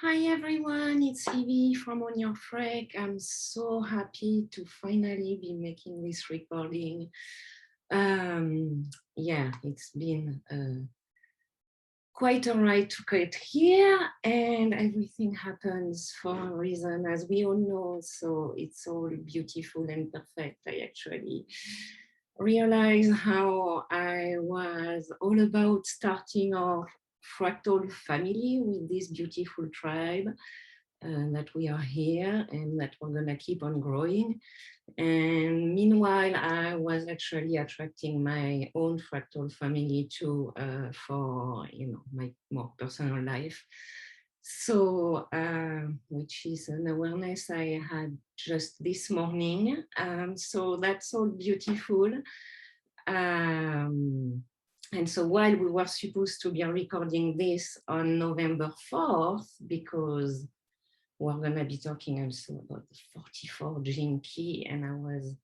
Hi everyone, it's Evie from On Your Freak. I'm so happy to finally be making this recording. Yeah, it's been quite a ride to get here, and everything happens for a reason, as we all know, so it's all beautiful and perfect. I actually realized how I was all about starting off fractal family with this beautiful tribe, that we are here and that we're going to keep on growing. And meanwhile, I was actually attracting my own fractal family too, for my more personal life. So, which is an awareness I had just this morning. So that's all beautiful. And so while we were supposed to be recording this on November 4th, because we're going to be talking also about the 44 Genki, and I was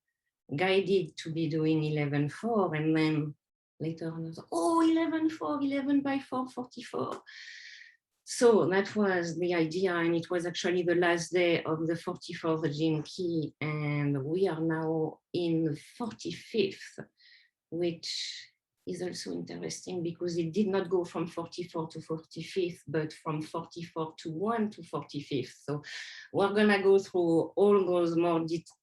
guided to be doing 11/4, and then later on I was, oh, 11/4, 11 by 4, 44. So that was the idea, and it was actually the last day of the 44th Genki, and we are now in the 45th, which is also interesting because it did not go from 44 to 45th, but from 44 to 1 to 45th. So we're gonna go through all those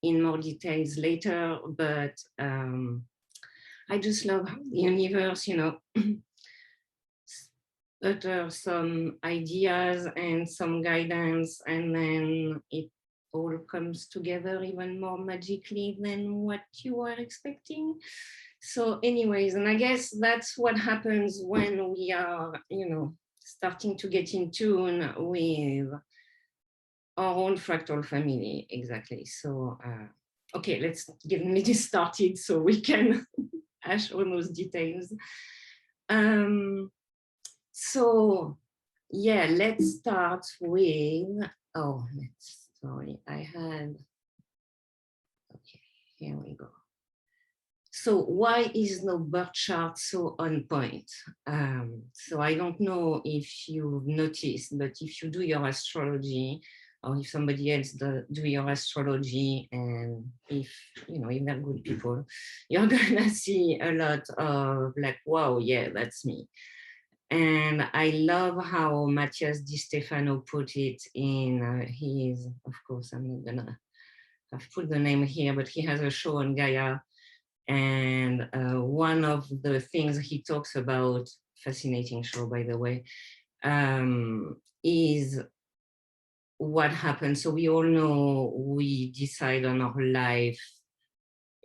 in more details later, but I just love how the universe, utter some ideas and some guidance, and then it all comes together even more magically than what you are expecting. So anyways, and I guess that's what happens when we are, starting to get in tune with our own fractal family. Exactly. So, okay, let's get me started so we can hash all those details. So yeah, let's start with, sorry, okay, here we go. So why is no birth chart so on point? So I don't know if you've noticed, but if you do your astrology, or if somebody else do your astrology, and if they're good people, you're gonna see a lot of like, wow, yeah, that's me. And I love how Matthias Di Stefano put it in his, of course, I'm not gonna have put the name here, but he has a show on Gaia. And one of the things he talks about, fascinating show, by the way, is what happens. So we all know we decide on our life,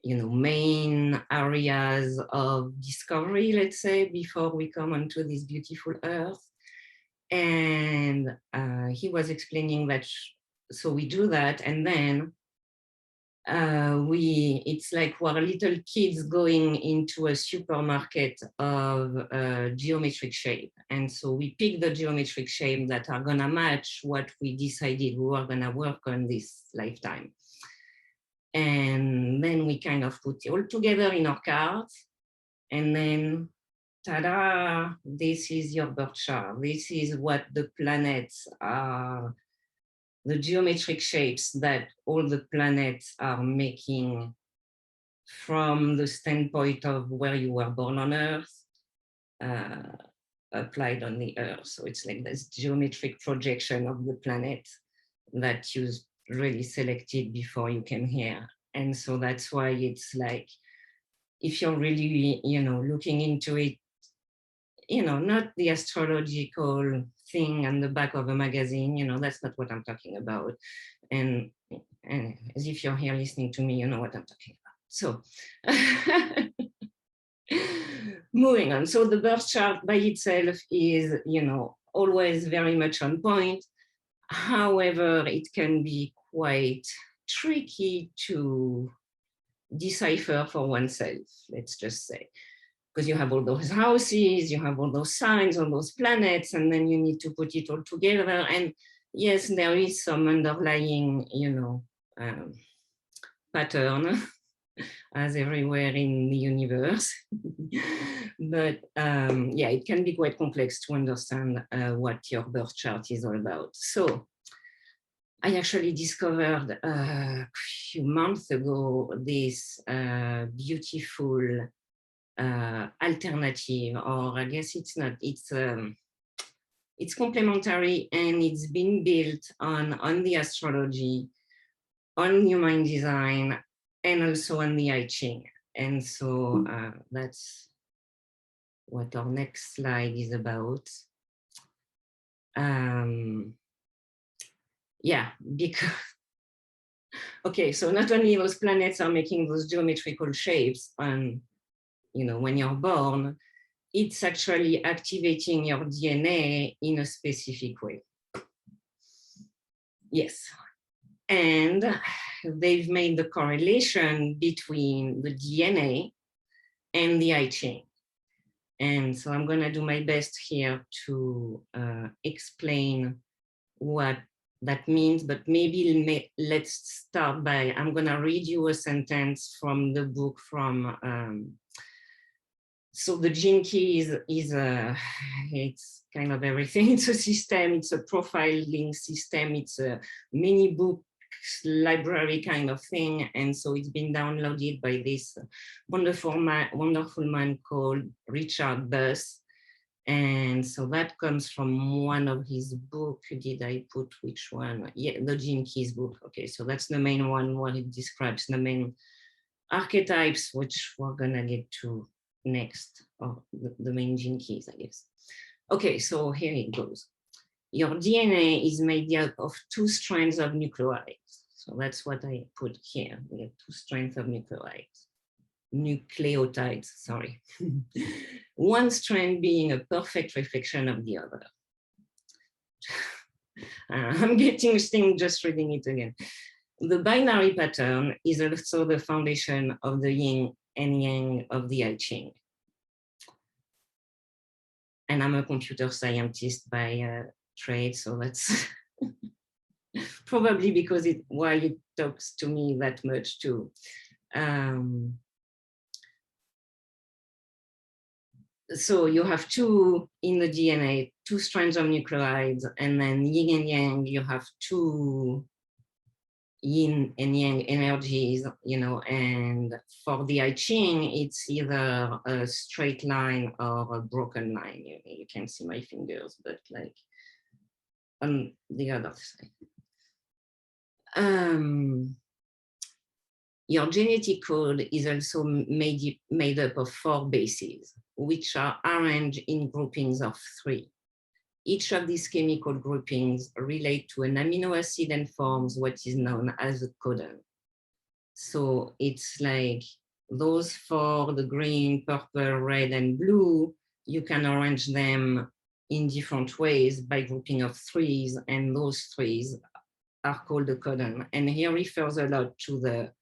main areas of discovery, let's say, before we come onto this beautiful earth. And he was explaining that, so we do that, and then it's like we're little kids going into a supermarket of geometric shape. And so we pick the geometric shape that are gonna match what we decided we were gonna work on this lifetime. And then we kind of put it all together in our cards, and then ta-da, this is your birth chart. This is what the planets are, the geometric shapes that all the planets are making from the standpoint of where you were born on Earth, applied on the Earth. So it's like this geometric projection of the planet that you really selected before you came here. And so that's why it's like, if you're really, looking into it, not the astrological thing on the back of a magazine, that's not what I'm talking about. And as if you're here listening to me, you know what I'm talking about. So moving on. So the birth chart by itself is, always very much on point. However, it can be quite tricky to decipher for oneself, let's just say, because you have all those houses, you have all those signs, all those planets, and then you need to put it all together. And yes, there is some underlying, pattern as everywhere in the universe. But yeah, it can be quite complex to understand what your birth chart is all about. So I actually discovered a few months ago this beautiful alternative, or I guess it's not, it's complementary, and it's been built on the astrology, on human design, and also on the I Ching. And so that's what our next slide is about. Yeah, because, okay, so not only those planets are making those geometrical shapes on, you know, when you're born, it's actually activating your DNA in a specific way. Yes. And they've made the correlation between the DNA and the I Ching. And so I'm going to do my best here to explain what that means, but maybe let's start by, I'm going to read you a sentence from the book from, so the Genki is it's kind of everything. It's a system, it's a profiling system, it's a mini book library kind of thing. And so it's been downloaded by this wonderful man called Richard Buss. And so that comes from one of his books. Did I put which one? Yeah, the Genki's book. Okay, so that's the main one, what it describes, the main archetypes, which we're gonna get to next, or the main Genkis, I guess. Okay, so here it goes. Your DNA is made up of 2 strands of nucleotides. So that's what I put here. We have 2 strands of nucleotides, sorry. One strand being a perfect reflection of the other. I'm getting sting just reading it again. The binary pattern is also the foundation of the yin and yang of the I Ching. And I'm a computer scientist by trade, so that's probably because why it talks to me that much too. So you have 2 in the DNA, 2 strands of nucleides, and then yin and yang, you have 2 yin and yang energies, you know, and for the I Ching, it's either a straight line or a broken line. You can see my fingers, but like on the other side. Your genetic code is also made up of 4 bases, which are arranged in groupings of 3. Each of these chemical groupings relate to an amino acid and forms what is known as a codon. So it's like those 4, the green, purple, red, and blue, you can arrange them in different ways by grouping of 3s, and those 3s are called the codon. And he refers a lot to the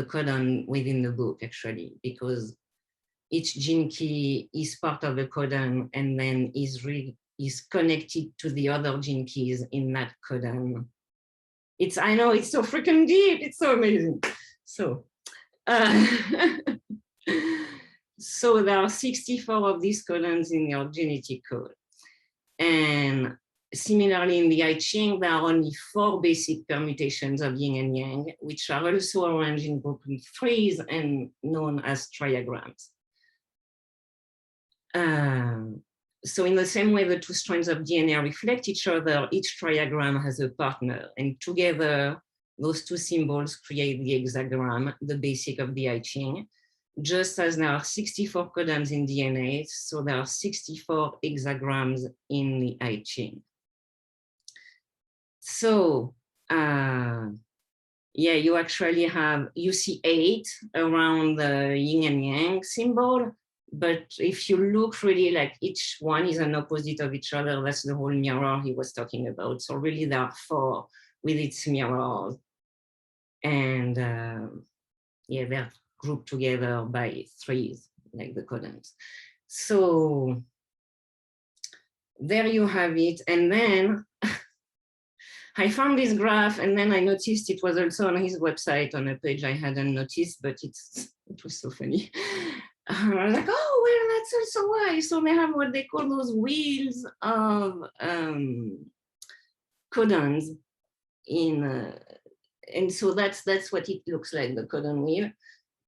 codon within the book, actually, because each Genki is part of a codon and then is connected to the other Genkis in that codon. I know, it's so freaking deep, it's so amazing. So, so there are 64 of these codons in your genetic code. And similarly, in the I Ching, there are only 4 basic permutations of yin and yang, which are also arranged in grouping 3s and known as triagrams. So in the same way the 2 strands of DNA reflect each other, each triagram has a partner, and together those 2 symbols create the hexagram, the basic of the I Ching. Just as there are 64 codons in DNA, so there are 64 hexagrams in the I Ching. So yeah, you actually you see 8 around the yin and yang symbol. But if you look really, like, each one is an opposite of each other. That's the whole mirror he was talking about. So really there are 4 with its mirrors. And yeah, they're grouped together by 3s, like the codons. So there you have it. And then I found this graph, and then I noticed it was also on his website on a page I hadn't noticed, but it was so funny. I was like, oh, well, that's also why. So they have what they call those wheels of codons in, and so that's what it looks like, the codon wheel.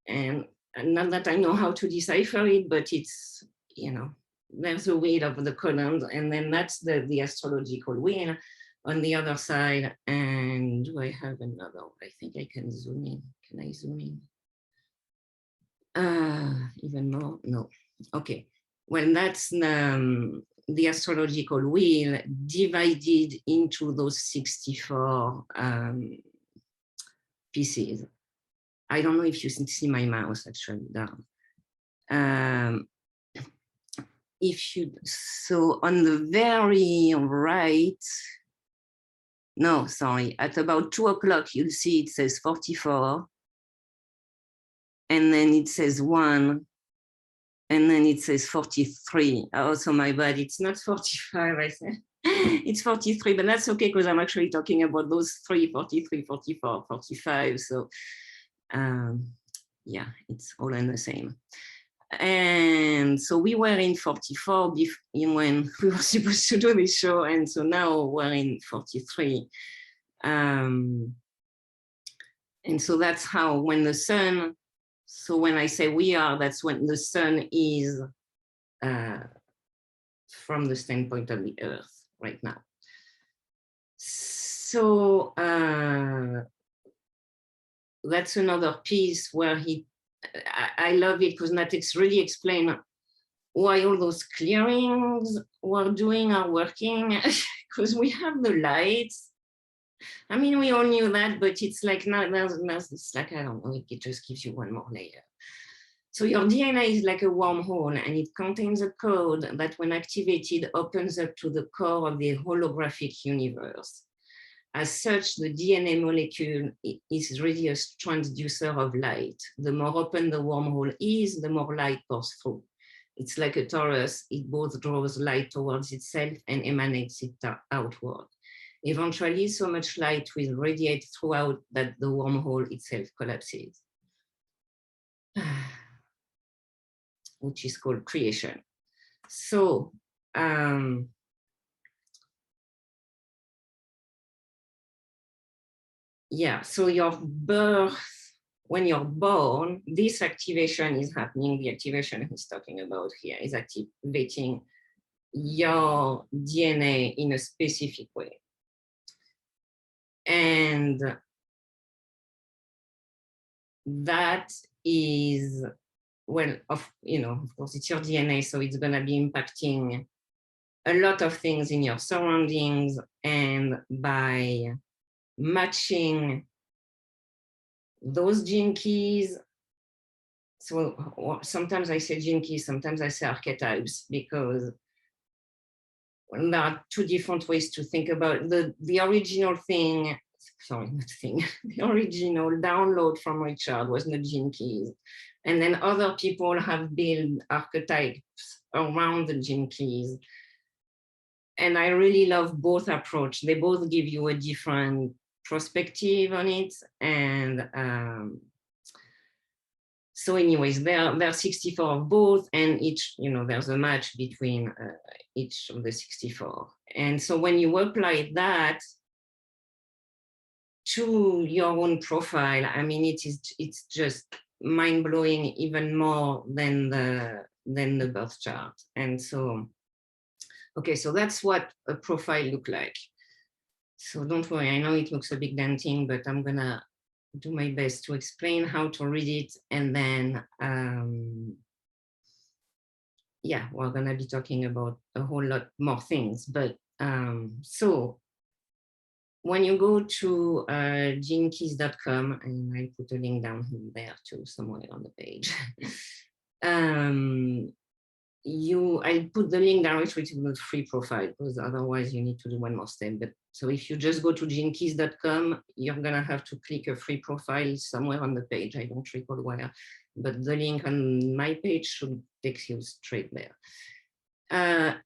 And not that I know how to decipher it, but it's, you know, there's a wheel of the codons, and then that's the astrological wheel on the other side. And do I have another? I think I can zoom in. Can I zoom in? Even more? No. Okay. Well, that's the astrological wheel divided into those 64 pieces. I don't know if you can see my mouse actually down. If you, so on the very right, no, sorry, at about 2 o'clock, you'll see it says 44. And then it says 1. And then it says 43. Oh, so my bad, it's not 45, I said. It's 43, but that's okay because I'm actually talking about those 3, 43, 44, 45. So yeah, it's all in the same. And so we were in 44 when we were supposed to do this show. And so now we're in 43. And so that's how when the sun, so when I say we are, that's when the sun is from the standpoint of the earth right now. So that's another piece where I love it because Natix really explain why all those clearings we're doing are working, because we have the lights. I mean, we all knew that, but it's like now it's like, I don't know, it just gives you one more layer. So your DNA is like a wormhole, and it contains a code that when activated opens up to the core of the holographic universe. As such, the DNA molecule is really a transducer of light. The more open the wormhole is, the more light pours through. It's like a torus. It both draws light towards itself and emanates it outward. Eventually, so much light will radiate throughout that the wormhole itself collapses, which is called creation. So, yeah, so your birth, when you're born, this activation is happening. The activation he's talking about here is activating your DNA in a specific way. And that is, well, of course, it's your DNA, so it's going to be impacting a lot of things in your surroundings. And by matching those gene keys, so sometimes I say gene keys, sometimes I say archetypes, because there are two different ways to think about the original thing. Sorry, not thing. The original download from Richard was not gene keys. And then other people have built archetypes around the gene keys. And I really love both approaches. They both give you a different perspective on it. And so anyways, there are 64 of both, and each, there's a match between each of the 64. And so when you apply that to your own profile, I mean, it's just mind-blowing, even more than the birth chart. And so, okay, so that's what a profile looks like. So don't worry, I know it looks a bit daunting, but I'm gonna do my best to explain how to read it. And then, yeah, we're gonna be talking about a whole lot more things. But so when you go to genkeys.com, and I put a link down there too, somewhere on the page. I put the link directly to the free profile, because otherwise you need to do one more step. But so if you just go to genkeys.com, you're gonna have to click a free profile somewhere on the page. I don't recall where, but the link on my page should take you straight there.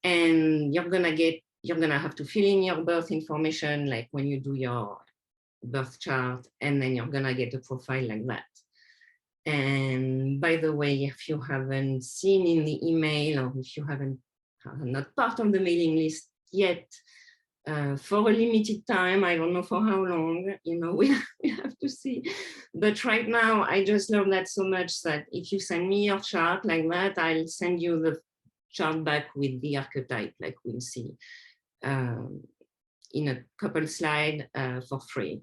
And you're gonna get you're gonna have to fill in your birth information, like when you do your birth chart, and then you're gonna get a profile like that. And by the way, if you haven't seen in the email, or if you haven't not part of the mailing list yet, for a limited time, I don't know for how long, you know, we have to see. But right now, I just love that so much that if you send me your chart like that, I'll send you the chart back with the archetype, like we'll see in a couple slides for free,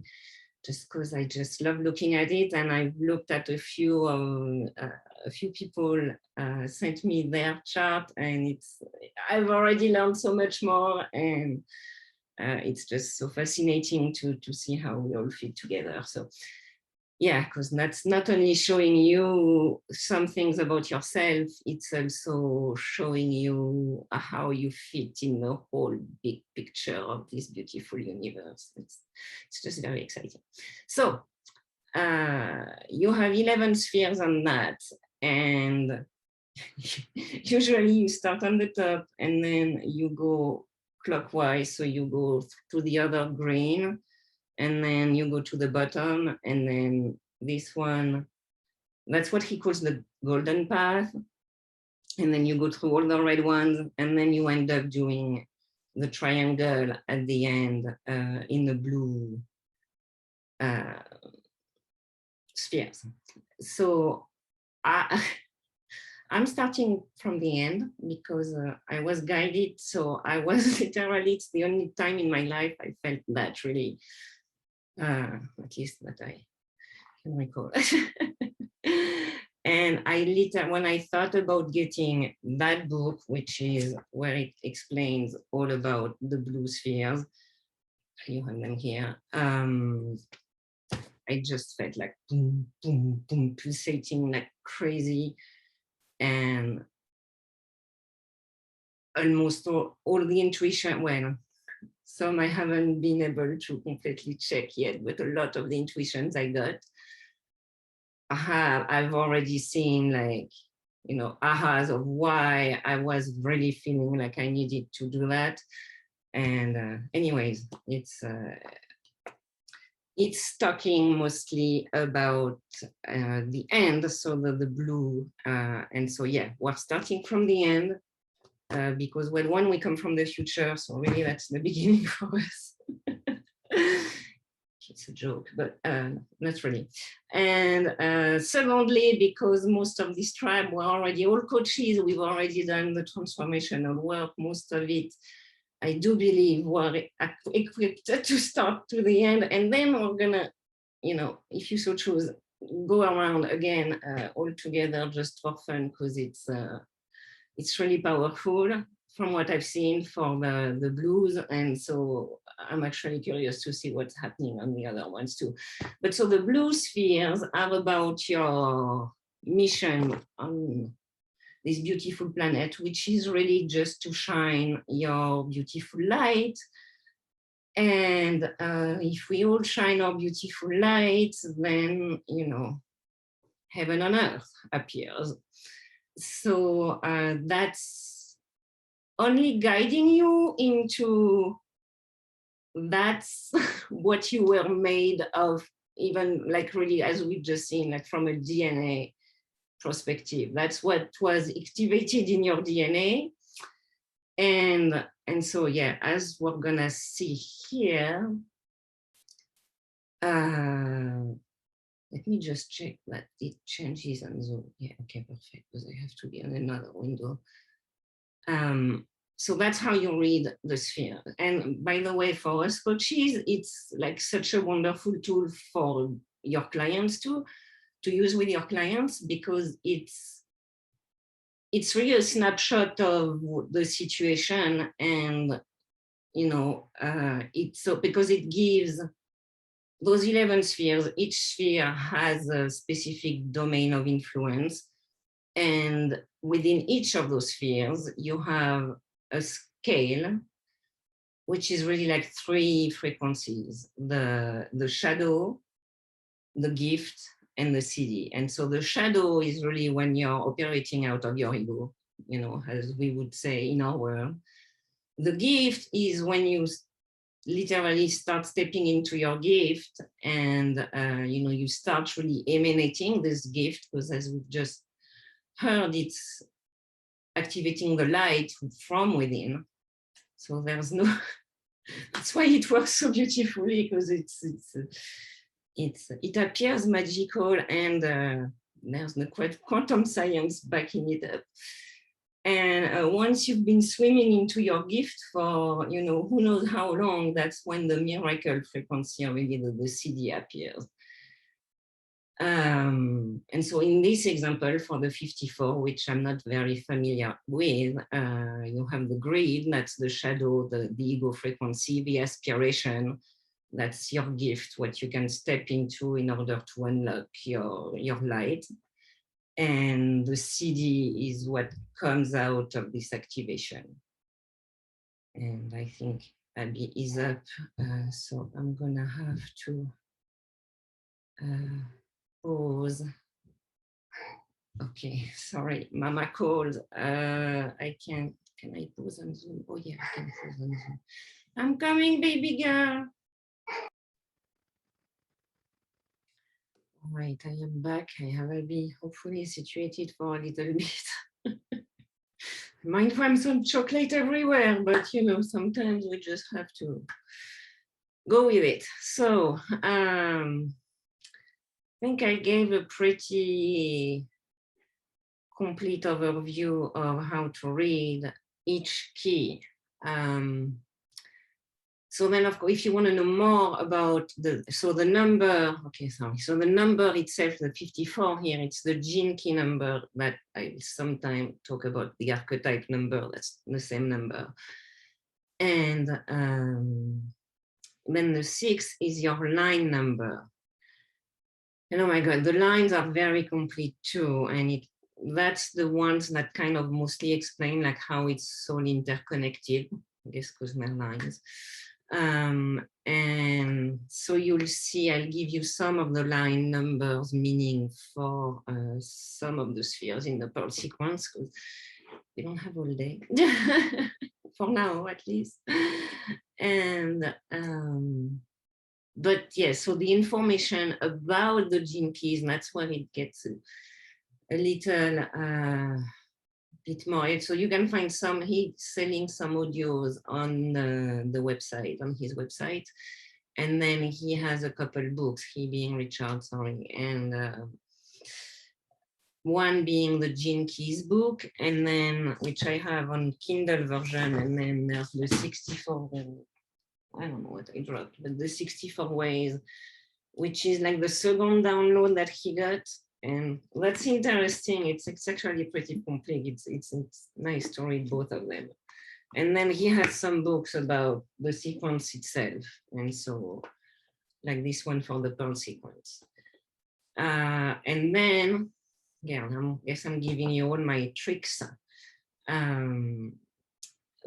just because I just love looking at it. And I've looked at a few people sent me their chart, and I've already learned so much more, and it's just so fascinating to see how we all fit together. So yeah, because that's not only showing you some things about yourself, it's also showing you how you fit in the whole big picture of this beautiful universe. It's just very exciting. So you have 11 spheres on that, and usually you start on the top and then you go clockwise, so you go to the other green, and then you go to the bottom, and then this one, that's what he calls the golden path, and then you go through all the red ones, and then you end up doing the triangle at the end in the blue spheres. So I'm starting from the end because I was guided. So I was literally, it's the only time in my life I felt that really, at least that I can recall. And when I thought about getting that book, which is where it explains all about the blue spheres, you have them here. I just felt like boom, boom, boom, pulsating like crazy. And almost all the intuition, well, some I haven't been able to completely check yet, but a lot of the intuitions I got, I've already seen, like, you know, ahas of why I was really feeling like I needed to do that. And anyways, it's talking mostly about the end, so the blue. And so, yeah, we're starting from the end because when we come from the future, so really that's the beginning for us. It's a joke, but not really. And secondly, because most of this tribe were already all coaches, we've already done the transformational work, most of it, I do believe, were equipped to start to the end. And then we're gonna, you know, if you so choose, go around again all together just for fun, because it's really powerful from what I've seen for the blues. And so I'm actually curious to see what's happening on the other ones too. But so the blue spheres are about your mission on this beautiful planet, which is really just to shine your beautiful light. And if we all shine our beautiful light, then, you know, heaven on earth appears. So that's only guiding you into that's what you were made of, even like really, as we've just seen, like from a DNA perspective. That's what was activated in your DNA. And so, yeah, as we're gonna see here, let me just check that it changes on Zoom. Yeah, okay, perfect, because I have to be on another window. So that's how you read the sphere. And by the way, for us coaches, it's like such a wonderful tool for your clients to use with your clients, because it's really a snapshot of the situation. And, you know, it's so because it gives those 11 spheres, each sphere has a specific domain of influence. And within each of those spheres, you have a scale, which is really like 3 frequencies: the shadow, the gift, and the CD. And so the shadow is really when you're operating out of your ego, you know, as we would say in our world. The gift is when you literally start stepping into your gift, and you start really emanating this gift, because as we've just heard, it's activating the light from within. So there's no, that's why it works so beautifully, because it appears magical, and there's no quantum science backing it up. And once you've been swimming into your gift for, who knows how long, that's when the miracle frequency, really the CD appears. And so in this example for the 54, which I'm not very familiar with, you have the greed, that's the shadow, the ego frequency, the aspiration, that's your gift, what you can step into in order to unlock your light. And the CD is what comes out of this activation. And I think Abby is up, so I'm gonna have to pause. Okay, sorry, Mama called. Can I pause on Zoom? Oh yeah, I can pause on Zoom. I'm coming, baby girl. All right, I am back. I have Abby hopefully situated for a little bit. Mind from some chocolate everywhere, but sometimes we just have to go with it. So I think I gave a pretty complete overview of how to read each key. So then, of course, if you want to know more about the number, okay, sorry. So the number itself, the 54 here, it's the Genki number that I sometimes talk about, the archetype number, that's the same number. And then the 6 is your line number. And oh my God, the lines are very complete too. And that's the ones that kind of mostly explain like how it's so interconnected, I guess, because my lines. And so you'll see, I'll give you some of the line numbers, meaning for some of the spheres in the Perl sequence, because we don't have all day, for now at least. And but yeah, so the information about the Genki, and that's where it gets a little bit more. So you can find he's selling some audios on the website, on his website. And then he has a couple books, he being Richard, sorry. And one being the Genki's book, and then, which I have on Kindle version, and then there's the 64, I don't know what I dropped, but the 64 ways, which is like the second download that he got. And that's interesting. It's actually pretty complete. It's nice to read both of them. And then he has some books about the sequence itself. And so like this one for the Perl sequence. And then, yeah, I guess I'm giving you all my tricks.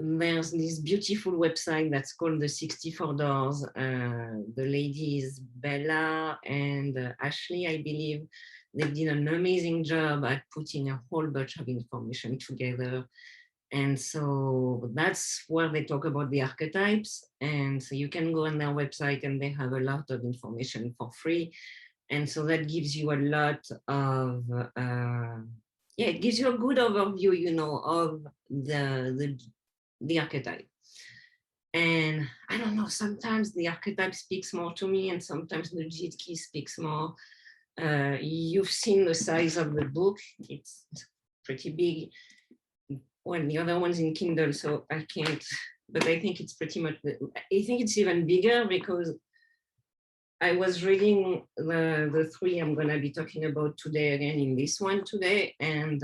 There's this beautiful website that's called the 64 Doors. The ladies Bella and Ashley, I believe, they did an amazing job at putting a whole bunch of information together. And so that's where they talk about the archetypes. And so you can go on their website and they have a lot of information for free. And so that gives you a lot of, it gives you a good overview, of the archetype. And I don't know, sometimes the archetype speaks more to me and sometimes the Genki speaks more. You've seen the size of the book, it's pretty big. Well, the other one's in Kindle, so I can't, but I think it's pretty much, I think it's even bigger because I was reading the 3 I'm gonna be talking about today again in this one today, and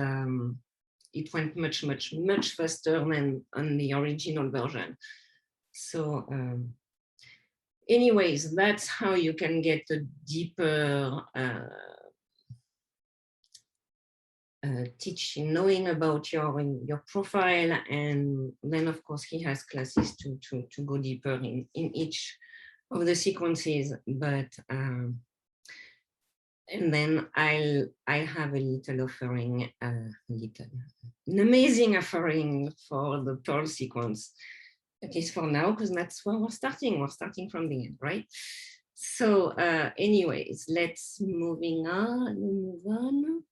it went much, much, much faster than on the original version. So anyways, that's how you can get a deeper teaching, knowing about your profile. And then of course he has classes to go deeper in each of the sequences. But and then I have a little offering, an amazing offering for the Perl sequence. at least for now, because that's where we're starting. We're starting from the end, right? So anyways, let's move on.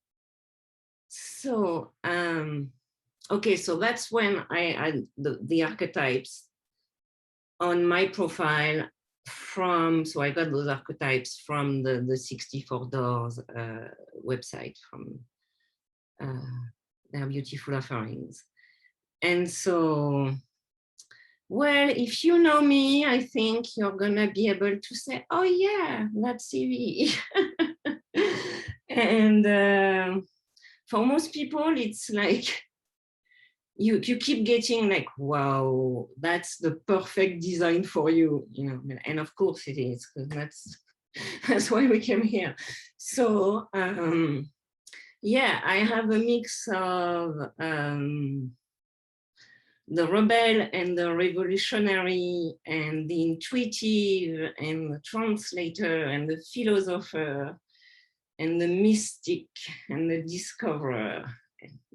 So, okay, so that's when I had the archetypes on my profile from, so I got those archetypes from the 64 Doors website, from their beautiful offerings. And so, well, if you know me, I think you're gonna be able to say, oh yeah, that's CV. And for most people, it's like, you keep getting like, wow, that's the perfect design for you, you know, and of course it is, because that's why we came here. So yeah, I have a mix of the rebel and the revolutionary and the intuitive and the translator and the philosopher and the mystic and the discoverer,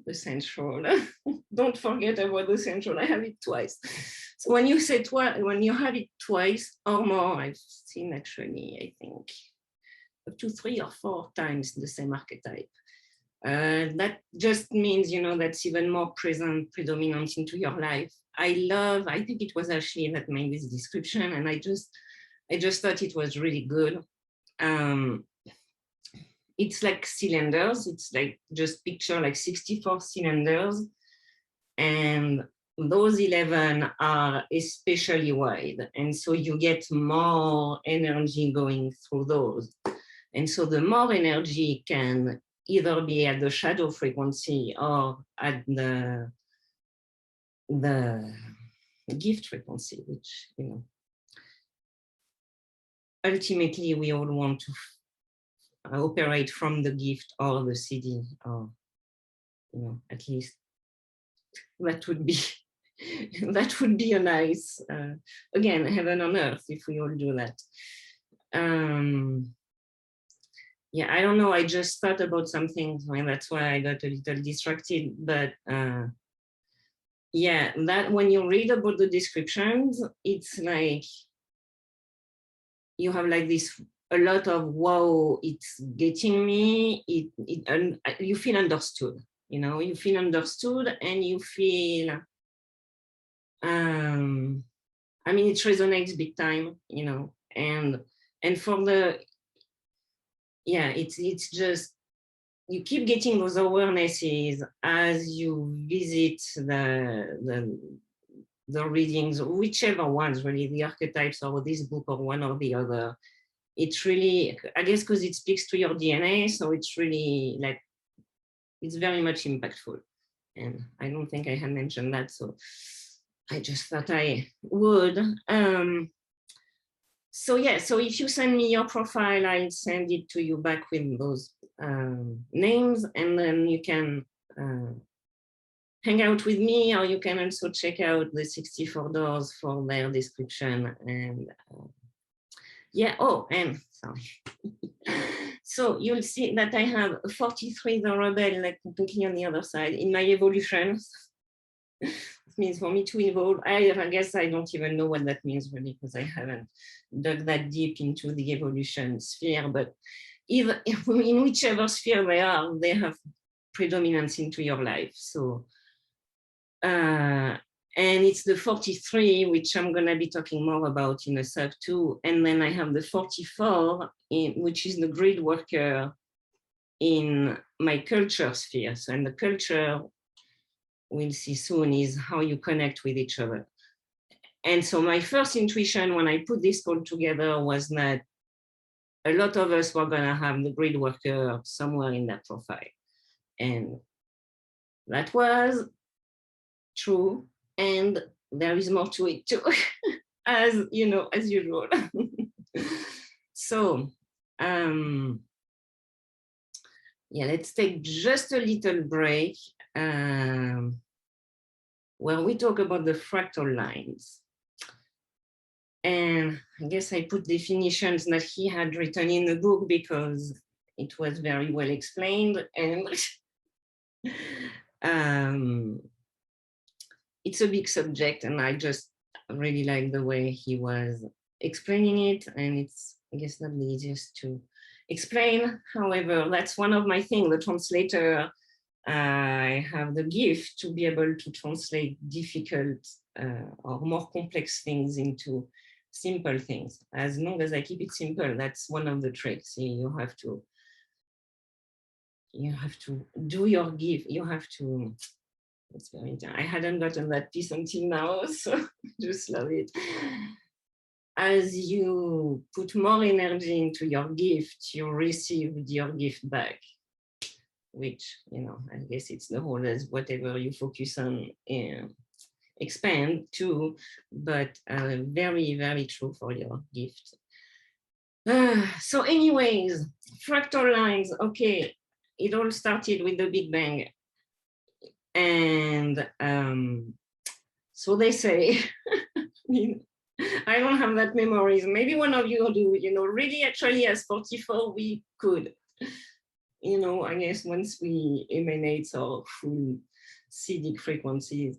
the central. Don't forget about the central. I have it twice. So when you say twice, when you have it twice or more, I've seen actually, I think, up to 3 or 4 times the same archetype. That just means, you know, that's even more present, predominant into your life. I think it was Ashley that made this description, and I just thought it was really good. It's like cylinders. It's like, just picture like 64 cylinders, and those 11 are especially wide. And so you get more energy going through those. And so the more energy can either be at the shadow frequency or at the gift frequency, which, you know, ultimately we all want to operate from the gift or the CD, or, you know, at least that would be that would be a nice, again, heaven on earth if we all do that. Yeah, I don't know, I just thought about something, and that's why I got a little distracted, but yeah, that when you read about the descriptions, it's like you have like this, a lot of, wow, it's getting me, and you feel understood, you know, you feel understood, and you feel, I mean, it resonates big time, you know, and for the, yeah, it's just, you keep getting those awarenesses as you visit the readings, whichever ones, really, the archetypes or this book or one or the other. It's really, I guess, because it speaks to your DNA, so it's really like, it's very much impactful. And I don't think I had mentioned that, so I just thought I would. So yeah, so if you send me your profile, I'll send it to you back with those names, and then you can hang out with me, or you can also check out the 64 Doors for their description. And yeah, oh, and sorry. So you'll see that I have 43 the rebel, like completely on the other side in my evolution. It means for me to evolve. I guess I don't even know what that means really, because I haven't dug that deep into the evolution sphere, but either in whichever sphere they have predominance into your life. So and it's the 43, which I'm going to be talking more about in a sec too. And then I have the 44, which is the grid worker in my culture sphere. So, and the culture, we'll see soon, is how you connect with each other. And so my first intuition when I put this all together was that a lot of us were going to have the grid worker somewhere in that profile. And that was true. And there is more to it too, as you know, as usual. So, yeah, let's take just a little break where we talk about the fractal lines. And I guess I put definitions that he had written in the book because it was very well explained, and it's a big subject, and I just really like the way he was explaining it, and it's, I guess, not the easiest to explain. However, that's one of my things. The translator, I have the gift to be able to translate difficult or more complex things into simple things. As long as I keep it simple, that's one of the tricks. You have to do your gift. You have to. It's very. I hadn't gotten that piece until now, so just love it. As you put more energy into your gift, you receive your gift back, which, you know, I guess it's the whole as whatever you focus on expand to, but very, very true for your gift. So anyways, fractal lines, okay, it all started with the Big Bang. And so they say, I don't have that memories. Maybe one of you do, you know, really actually as 44, we could, you know, I guess once we emanate our full CDIC frequencies.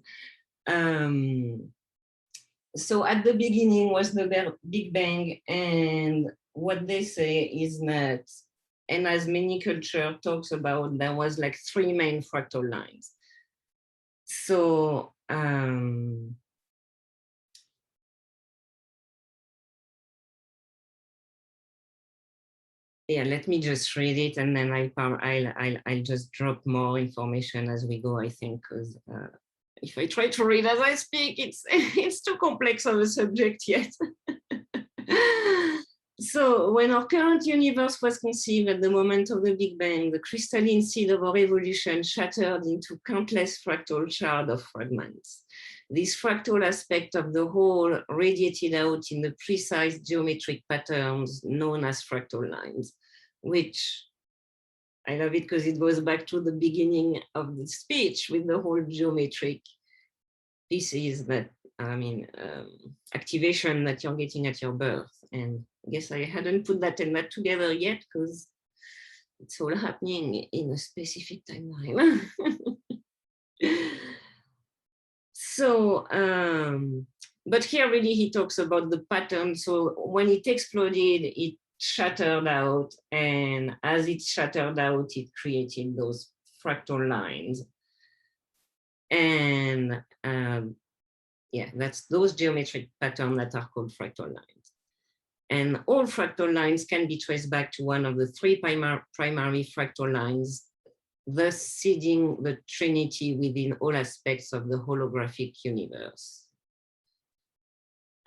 So at the beginning was the Big Bang, and what they say is that, and as many culture talks about, there was like 3 main fractal lines. So yeah, let me just read it, and then I'll just drop more information as we go, I think, because if I try to read as I speak, it's too complex of a subject yet. So when our current universe was conceived at the moment of the Big Bang, the crystalline seed of our evolution shattered into countless fractal shards of fragments. This fractal aspect of the whole radiated out in the precise geometric patterns known as fractal lines, which I love it because it goes back to the beginning of the speech with the whole geometric pieces that, I mean, activation that you're getting at your birth. And I guess I hadn't put that and that together yet because it's all happening in a specific timeline. So, but here really he talks about the pattern. So when it exploded, it shattered out, and as it shattered out, it created those fractal lines. And yeah, that's those geometric patterns that are called fractal lines. And all fractal lines can be traced back to one of the 3 primary fractal lines, thus seeding the Trinity within all aspects of the holographic universe.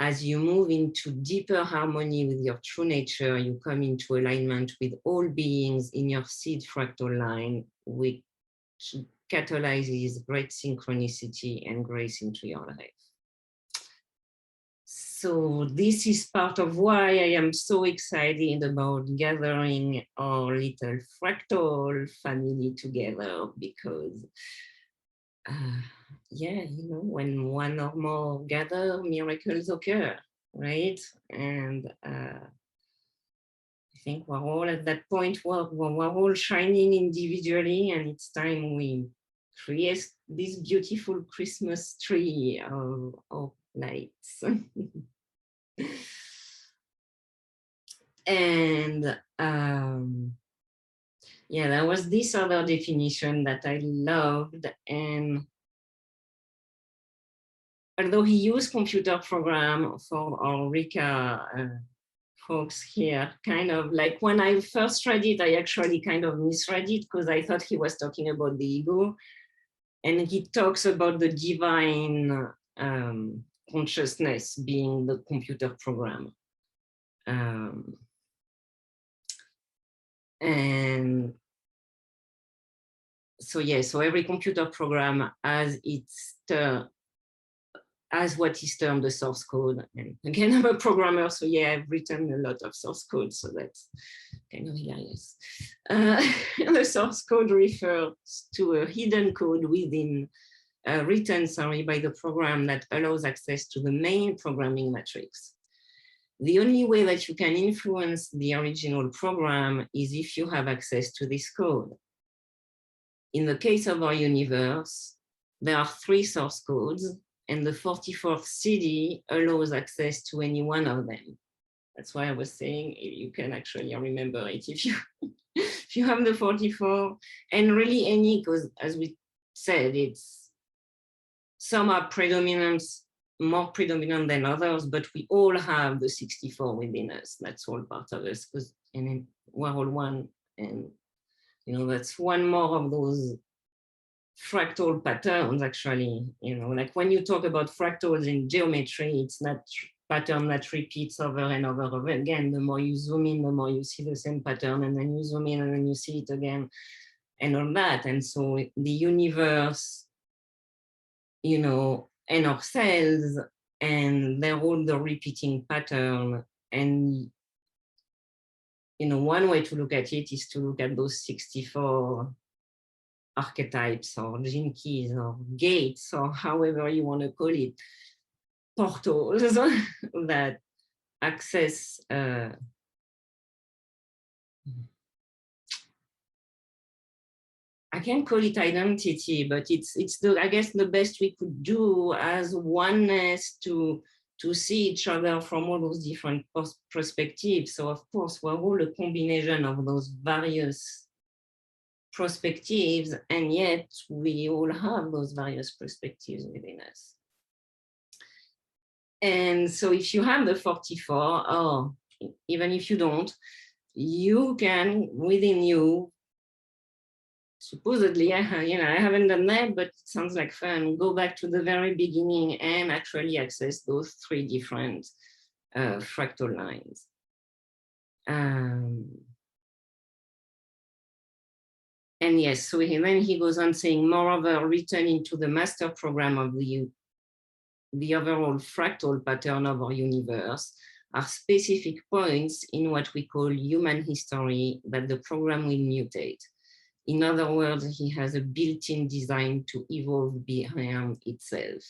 As you move into deeper harmony with your true nature, you come into alignment with all beings in your seed fractal line, which catalyzes great synchronicity and grace into your life. So this is part of why I am so excited about gathering our little fractal family together, because yeah, you know, when one or more gather, miracles occur, right? And I think we're all at that point where we're all shining individually, and it's time we create this beautiful Christmas tree of lights. And yeah, there was this other definition that I loved, and although he used computer program for our RICA folks here, kind of like when I first read it, I actually kind of misread it because I thought he was talking about the ego, and he talks about the divine consciousness being the computer program. And so yeah, so every computer program has its as what is termed the source code. And again, I'm a programmer, so yeah, I've written a lot of source code, so that's kind of hilarious. The source code refers to a hidden code within, written by the program that allows access to the main programming matrix. The only way that you can influence the original program is if you have access to this code. In the case of our universe, there are 3 source codes, and the 44th CD allows access to any one of them. That's why I was saying you can actually remember it if you if you have the 44, and really any, because as we said, it's some are predominant, more predominant than others, but we all have the 64 within us. That's all part of us, because and we're all one, and you know that's one more of those fractal patterns. Actually, you know, like when you talk about fractals in geometry, it's not pattern that repeats over and over again. The more you zoom in, the more you see the same pattern, and then you zoom in and then you see it again, and all that. And so the universe, you know, and our cells, and they're all the repeating pattern. And you know, one way to look at it is to look at those 64 archetypes or Genkis or gates or however you want to call it, portals that access I can't call it identity, but it's the, I guess the best we could do as oneness to see each other from all those different perspectives. So of course we're all a combination of those various perspectives, and yet we all have those various perspectives within us. And so if you have the 44, or even if you don't, you can, within you, supposedly, you know, I haven't done that, but it sounds like fun, go back to the very beginning and actually access those 3 different fractal lines. And yes, so then he goes on saying, moreover, returning to the master program of the overall fractal pattern of our universe are specific points in what we call human history that the program will mutate. In other words, he has a built-in design to evolve behind itself.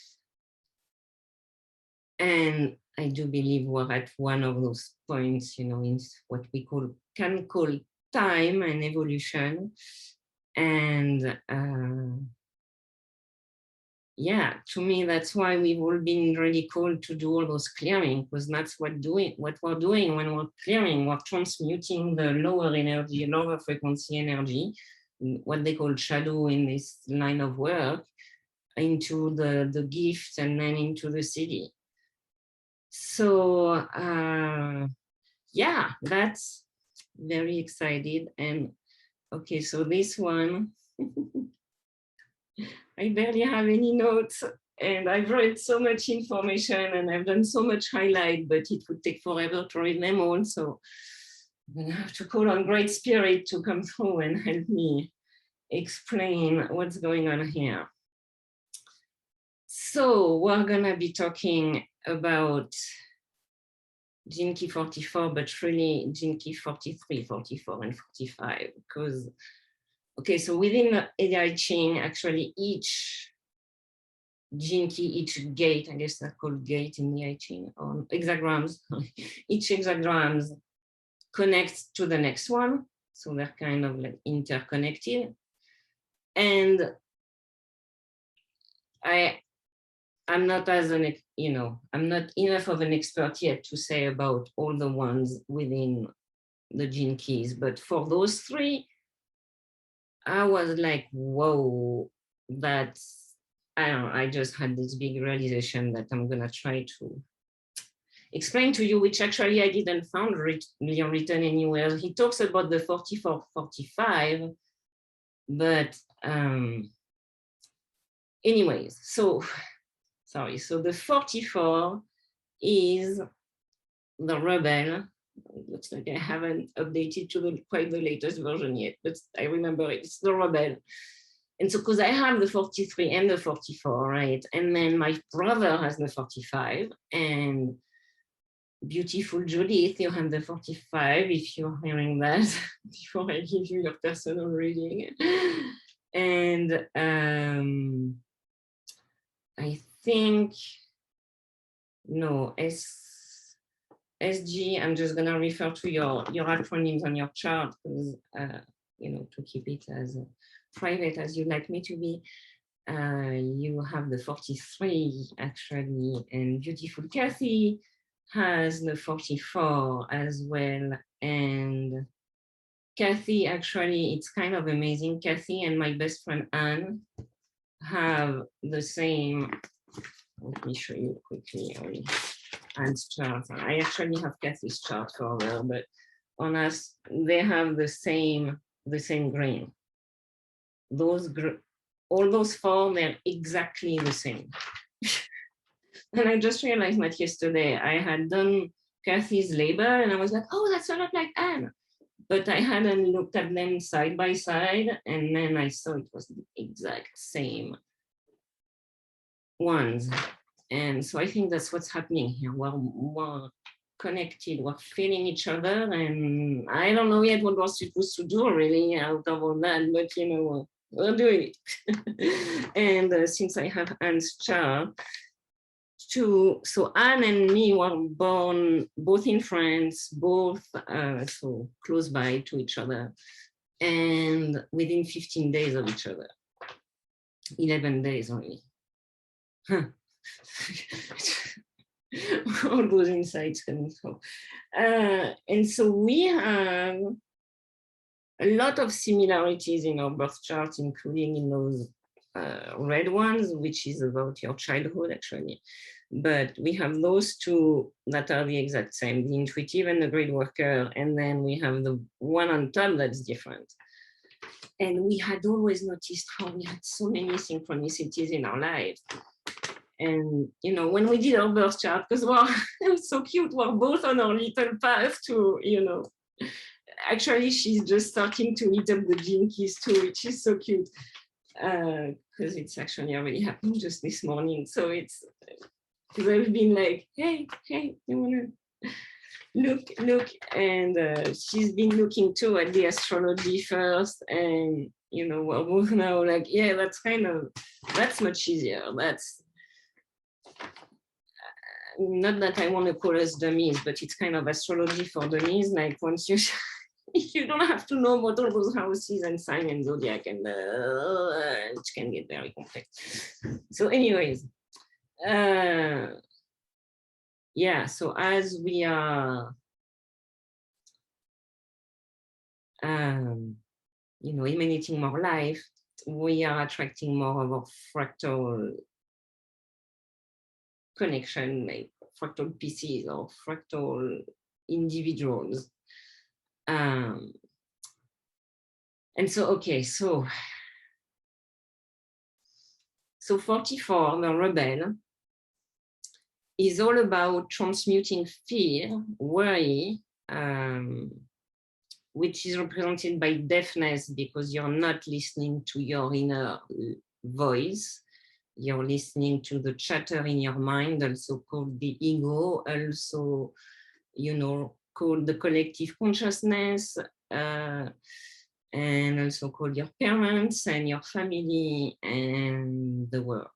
And I do believe we're at one of those points, you know, in what we can call time and evolution. And yeah, to me, that's why we've all been really called to do all those clearing, because that's what we're doing when we're clearing. We're transmuting the lower energy, lower frequency energy, what they call shadow in this line of work, into the gift and then into the city. So yeah, that's very excited. And okay, so this one, I barely have any notes, and I've read so much information and I've done so much highlight, but it would take forever to read them all. So I'm gonna have to call on Great Spirit to come through and help me explain what's going on here. So we're gonna be talking about Genki 44, but really Genki 43, 44, and 45, because okay, so within the I Ching, actually each Genki, each gate, I guess they're called gate in the I Ching, or hexagrams, each hexagrams connects to the next one. So they're kind of like interconnected. And I'm not I'm not enough of an expert yet to say about all the ones within the Genkis, but for those 3, I was like, whoa, that's, I don't know, I just had this big realization that I'm gonna try to explain to you, which actually I didn't find written anywhere. He talks about the 44, 45, but anyways, so, sorry, so the 44 is the rebel. It looks like I haven't updated to quite the latest version yet, but I remember it's the rebel. And so, because I have the 43 and the 44, right? And then my brother has the 45, and beautiful Judith, you have the 45, if you're hearing that, before I give you your personal reading. And I think, no, SG, I'm just going to refer to your acronyms on your chart, because, you know, to keep it as private as you'd like me to be. you have the 43 actually, and beautiful Kathy has the 44 as well. And Kathy, actually, it's kind of amazing. Kathy and my best friend Anne have the same. Let me show you quickly Anne's chart. I actually have Kathy's chart for her, but on us, they have the same green. All those four, they're exactly the same. And I just realized that yesterday I had done Kathy's label and I was like, oh, that's a lot like Anne. But I hadn't looked at them side by side. And then I saw it was the exact same ones. And so I think that's what's happening here. We're connected, we're feeling each other. And I don't know yet what we're supposed to do really out of all that, but you know, we're doing it. And since I have Anne's chart, so Anne and me were born both in France, both so close by to each other, and within 15 days of each other, 11 days only. Huh. All those insights coming through. And so we have a lot of similarities in our birth charts, including in those red ones, which is about your childhood actually. But we have those two that are the exact same, the intuitive and the grid worker. And then we have the one on top that's different. And we had always noticed how we had so many synchronicities in our lives. And, you know, when we did our birth chart, because wow, it was so cute, we're both on our little path to, you know, actually she's just starting to eat up the Genkis too, which is so cute. Because it's actually already happened just this morning. So it's, because I've been like, hey, you wanna look, and she's been looking too at the astrology first, and you know, we're both now like, yeah, that's much easier. That's not that I want to call us dummies, but it's kind of astrology for dummies. Like once you you don't have to know about all those houses and sign and zodiac, and it can get very complex. So anyways, yeah, so as we are, you know, emanating more life, we are attracting more of a fractal connection, like fractal pieces or fractal individuals. And so, okay, so 44, the rebel, is all about transmuting fear, worry, which is represented by deafness because you're not listening to your inner voice. You're listening to the chatter in your mind, also called the ego, also, you know, called the collective consciousness, and also called your parents and your family and the world.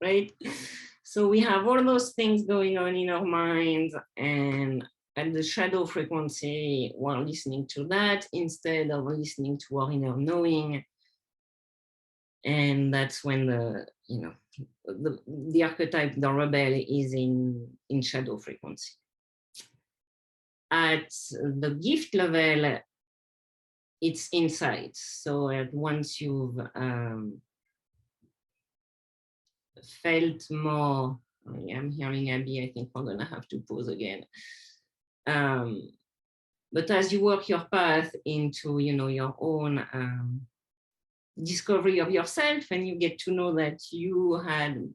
Right? So we have all those things going on in our minds, and at the shadow frequency, we're listening to that instead of listening to our inner knowing. And that's when the, you know, the archetype, the rebel, is in shadow frequency. At the gift level, it's insight. So once you've felt more, I'm hearing Abby, I think we're gonna have to pause again. But as you work your path into, you know, your own discovery of yourself, and you get to know that you had,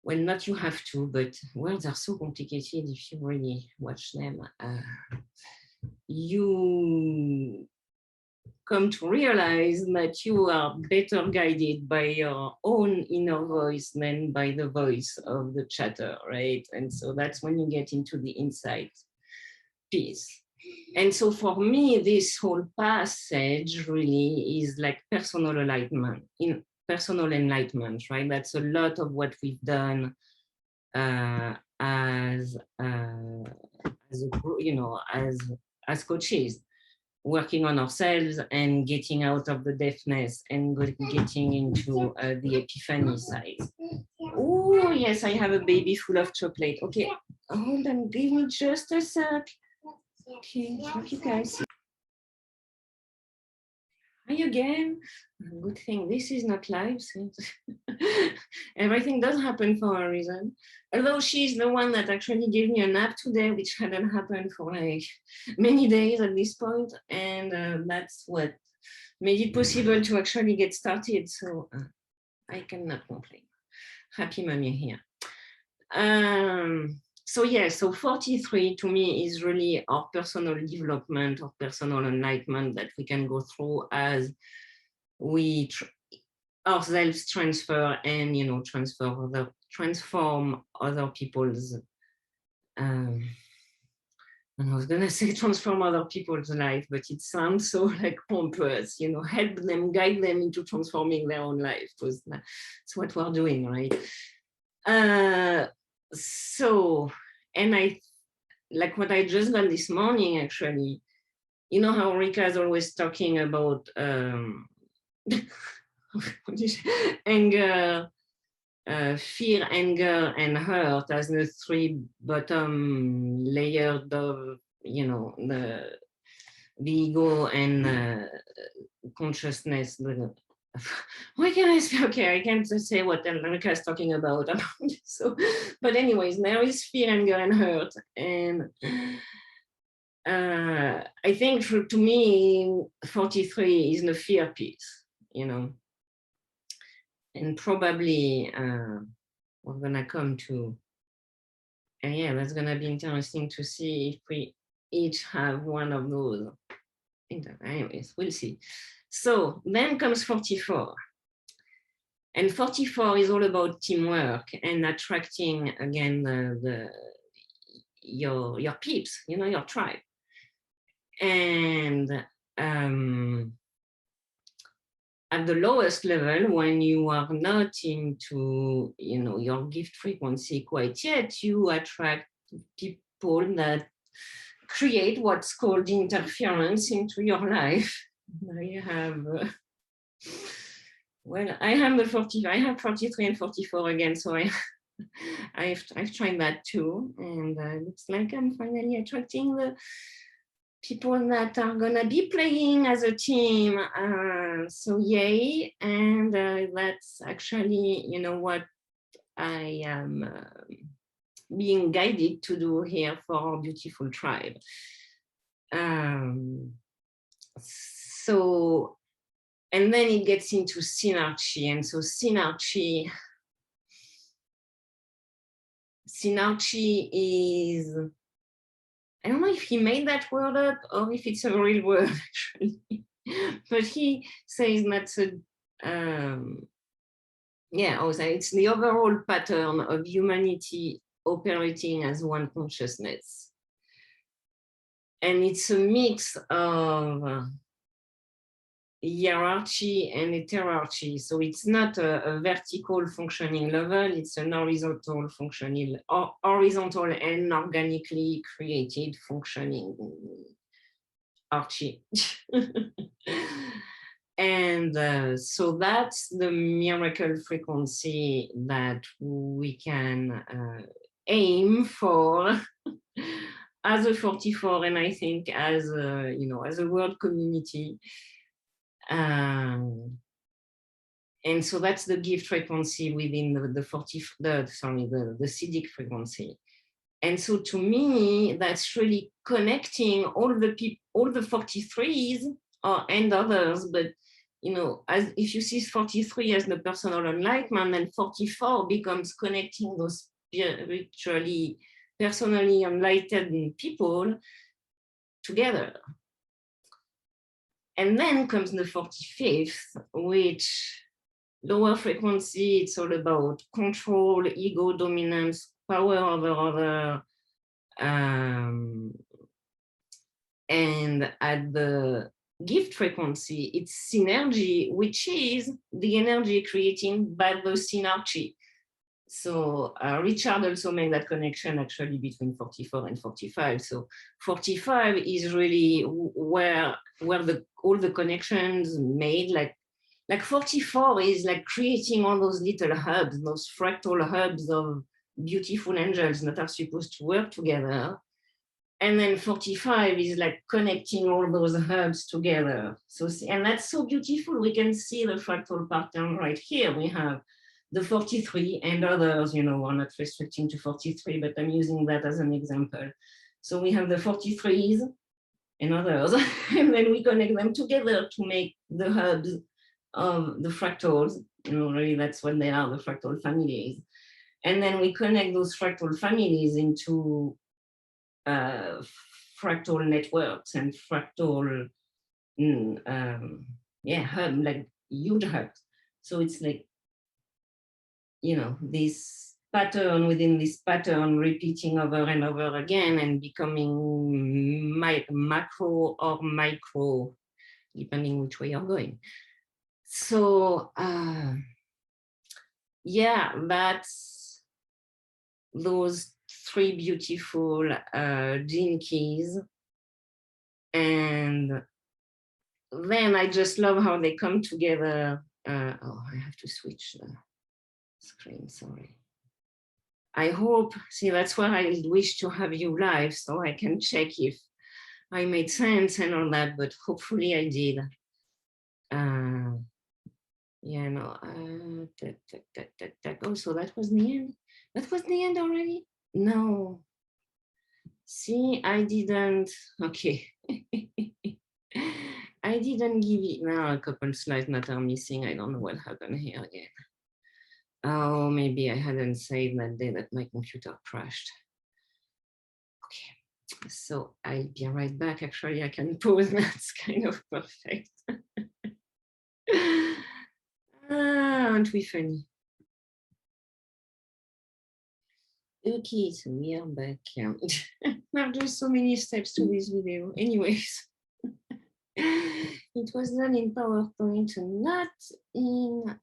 well, not you have to, but words are so complicated if you really watch them. You come to realize that you are better guided by your own inner voice than by the voice of the chatter, right? And so that's when you get into the insight piece. And so for me, this whole passage really is like personal enlightenment, right? That's a lot of what we've done as you know, as coaches. working on ourselves and getting out of the deafness and getting into the epiphany side. Oh, yes, I have a baby full of chocolate. Okay, hold on, give me just a sec. Okay, hope you guys see. Hi again. Good thing this is not live. So everything does happen for a reason. Although she's the one that actually gave me a nap today, which hadn't happened for like many days at this point. And that's what made it possible to actually get started. So I cannot complain. Happy mommy here. So yeah, so 43 to me is really our personal development, our personal enlightenment that we can go through as we ourselves transfer and, you know, transform other people's, and I was gonna say transform other people's life, but it sounds so like pompous, you know, help them, guide them into transforming their own life, because that's what we're doing, right? So, and I, like what I just got this morning, actually, you know how Rika is always talking about anger, fear, anger, and hurt as the three bottom layered of, you know, the ego and consciousness. Why can I say, okay, I can't say what Rika is talking about. So, but anyways, there is fear, anger, and hurt. And I think to me, 43 is the fear piece, you know. And probably we're gonna come to, yeah, that's gonna be interesting to see if we each have one of those. Anyways, we'll see. So then comes 44. And 44 is all about teamwork and attracting, again, your peeps, you know, your tribe. And at the lowest level, when you are not into, you know, your gift frequency quite yet, you attract people that create what's called interference into your life. I have, well, I have the 40, I have 43 and 44 again, so I've tried that too, and it looks like I'm finally attracting the people that are gonna be playing as a team. So yay, and that's actually, you know, what I am being guided to do here for our beautiful tribe. So, and then it gets into synergy, and so synergy is, I don't know if he made that word up or if it's a real word, actually. But he says that's it's the overall pattern of humanity operating as one consciousness. And it's a mix of hierarchy and heterarchy. So it's not a vertical functioning level, it's an horizontal functioning, horizontal and organically created functioning archie. And so that's the miracle frequency that we can aim for as a 44, and I think as a, you know, as a world community. And so that's the gift frequency within the Siddhic frequency. And so to me, that's really connecting all the people, all the 43s and others, but, you know, as if you see 43 as the personal enlightenment, then 44 becomes connecting those spiritually, personally enlightened people together. And then comes the 45th, which lower frequency, it's all about control, ego dominance, power over other. And at the gift frequency, it's synergy, which is the energy creating by the synergy. So Richard also made that connection actually between 44 and 45. So 45 is really where all the connections made, like 44 is like creating all those little hubs, those fractal hubs of beautiful angels that are supposed to work together. And then 45 is like connecting all those hubs together. So, and that's so beautiful. We can see the fractal pattern right here. We have the 43 and others, we're not restricting to 43, but I'm using that as an example. So we have the 43s and others, and then we connect them together to make the hubs of the fractals. Really that's what they are, the fractal families. And then we connect those fractal families into fractal networks and fractal, hub, like huge hubs. So it's like, this pattern within this pattern repeating over and over again and becoming macro or micro, depending which way you're going. So that's those three beautiful gene keys. And then I just love how they come together. I have to switch the screen, sorry. I hope, see, that's where I wish to have you live so I can check if I made sense and all that, but hopefully I did. Oh, so that was the end. That was the end already? No. See, I didn't, okay. I didn't give it, now a couple slides that are missing. I don't know what happened here again. Oh, maybe I hadn't saved that day that my computer crashed. Okay, so I'll be right back. Actually, I can pause, that's kind of perfect. Aren't we funny? Okay, so we are back. Now there's so many steps to this video. Anyways, it was done in PowerPoint, not in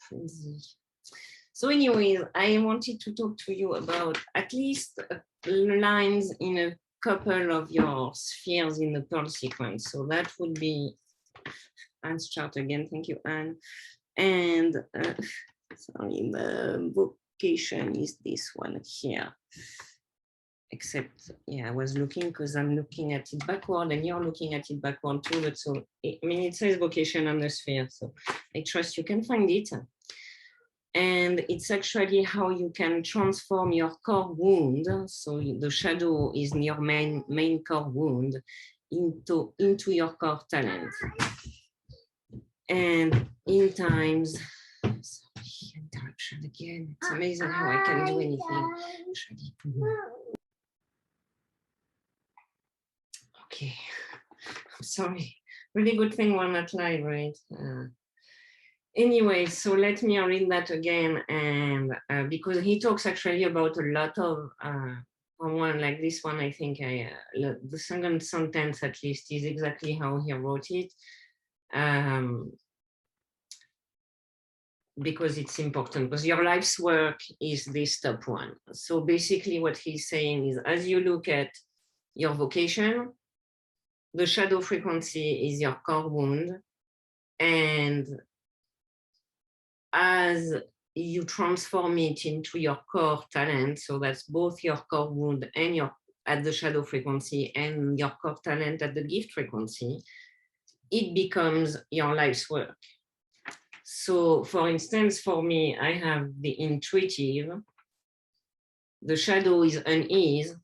Prezi. So anyways, I wanted to talk to you about at least lines in a couple of your spheres in the Perl sequence. So that would be Anne's chart again. Thank you, Anne. And sorry, the vocation is this one here. Except, I was looking because I'm looking at it backward and you're looking at it backward too. But so, it says vocation on the sphere. So I trust you can find it. And it's actually how you can transform your core wound. So the shadow is your main core wound into your core talent. And in times, sorry, interruption again. It's amazing how I can do anything. Okay, I'm sorry. Really good thing we're not live, right? Anyway, so let me read that again, and because he talks actually about a lot of one like this one, I think the second sentence at least is exactly how he wrote it, because it's important, because your life's work is this top one. So basically what he's saying is, as you look at your vocation, the shadow frequency is your core wound, and as you transform it into your core talent, so that's both your core wound and your at the shadow frequency and your core talent at the gift frequency, it becomes your life's work. So for instance, for me, I have the intuitive, the shadow is unease.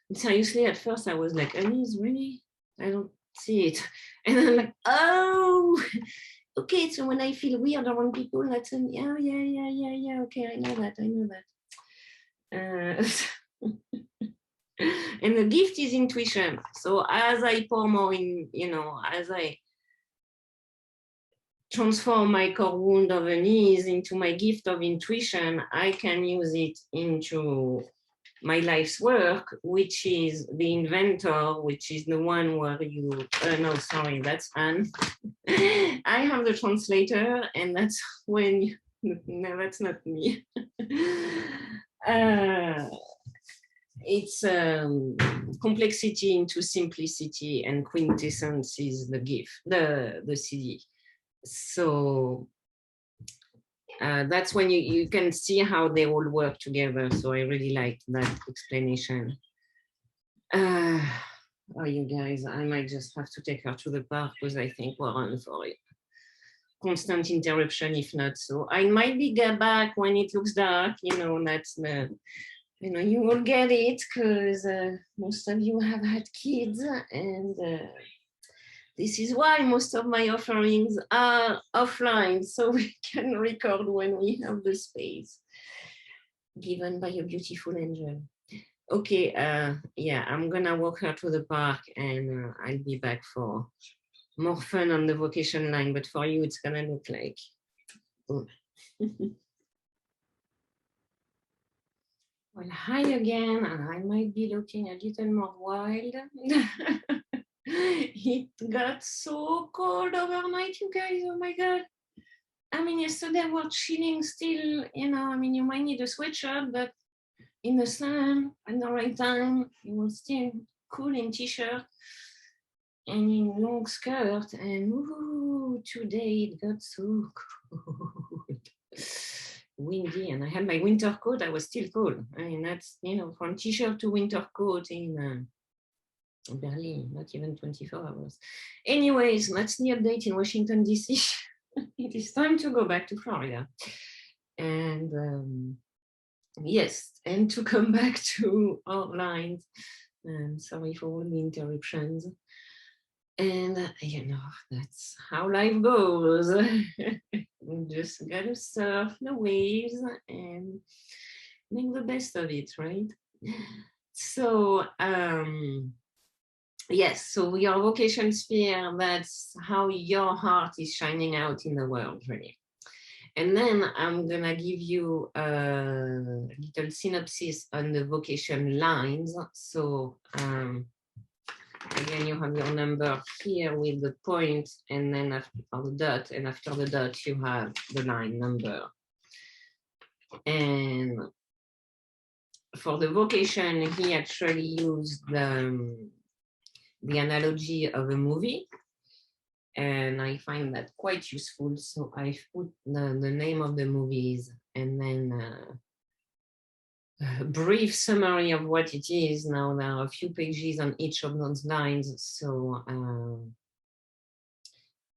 And seriously, at first I was like, unease, really? I don't see it. And I'm like, oh, okay, so when I feel weird around people, that's yeah, okay, I know that. And the gift is intuition. So as I pour more in, as I transform my core wound of unease into my gift of intuition, I can use it into my life's work, which is the inventor, which is the one where you, no, sorry, that's Anne. I have the translator, and that's when No, that's not me. It's complexity into simplicity, and quintessence is the gift, the CD. So that's when you can see how they all work together. So I really liked that explanation. Oh, you guys, I might just have to take her to the park because I think we're on for it. Constant interruption, if not so. I might be get back when it looks dark, you know, that's the, you know, you will get it because most of you have had kids, and this is why most of my offerings are offline, so we can record when we have the space given by a beautiful angel. Okay, yeah, I'm gonna walk her to the park, and I'll be back for more fun on the vocation line, but for you, it's gonna look like. Oh. Well, hi again. I might be looking a little more wild. It got so cold overnight, you guys. Oh my God. I mean, yesterday we're chilling still, you know, I mean, you might need a sweatshirt, but in the sun at the right time, you will still cool in t-shirt and in long skirt. And ooh, today it got so cold. Windy, and I had my winter coat. I was still cold. I mean, that's, you know, from t-shirt to winter coat in Berlin, not even 24 hours. Anyways, that's the update in Washington, D.C. It is time to go back to Florida. And yes, and to come back to our lines. Sorry for all the interruptions. And, you know, that's how life goes. We just gotta surf the waves and make the best of it, right? So, yes, so your vocation sphere, that's how your heart is shining out in the world, really. And then I'm gonna give you a little synopsis on the vocation lines. So, again, you have your number here with the point, and then after the dot, and after the dot, you have the line number. And for the vocation, he actually used the analogy of a movie, and I find that quite useful. So I put the name of the movies, and then a brief summary of what it is. Now there are a few pages on each of those lines. So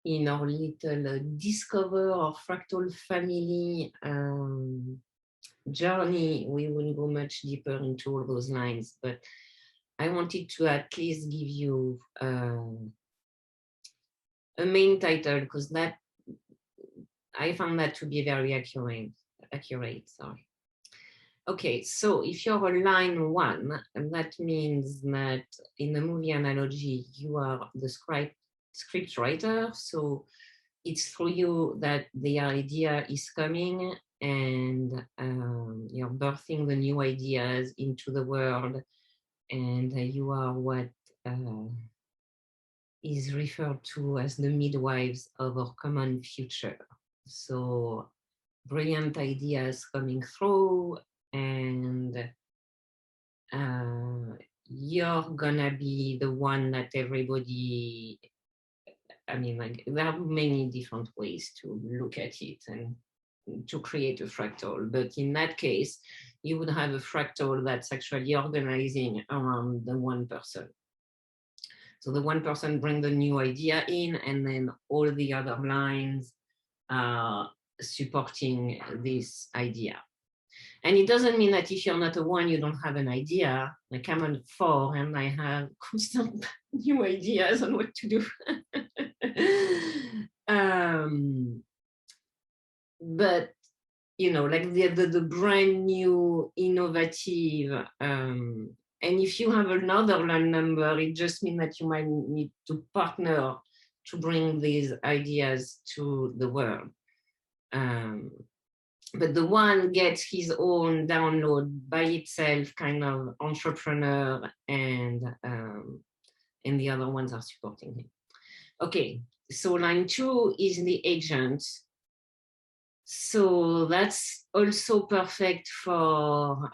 in our little discover or fractal family journey, we will go much deeper into all those lines, but I wanted to at least give you a main title, because that I found that to be very accurate. Sorry. Okay, so if you're a line 1, that means that in the movie analogy, you are the script writer. So it's through you that the idea is coming, and you're birthing the new ideas into the world, and you are what is referred to as the midwives of our common future. So brilliant ideas coming through, and you're gonna be the one that everybody, I mean, like, there are many different ways to look at it and to create a fractal, but in that case, you would have a fractal that's actually organizing around the one person. So the one person brings the new idea in, and then all the other lines are supporting this idea. And it doesn't mean that if you're not a 1, you don't have an idea. Like, I'm a 4 and I have constant new ideas on what to do. But, you know, like the brand new, innovative, and if you have another line number, it just means that you might need to partner to bring these ideas to the world. But the 1 gets his own download by itself, kind of entrepreneur, and the other ones are supporting him. Okay, so line 2 is the agent. So that's also perfect for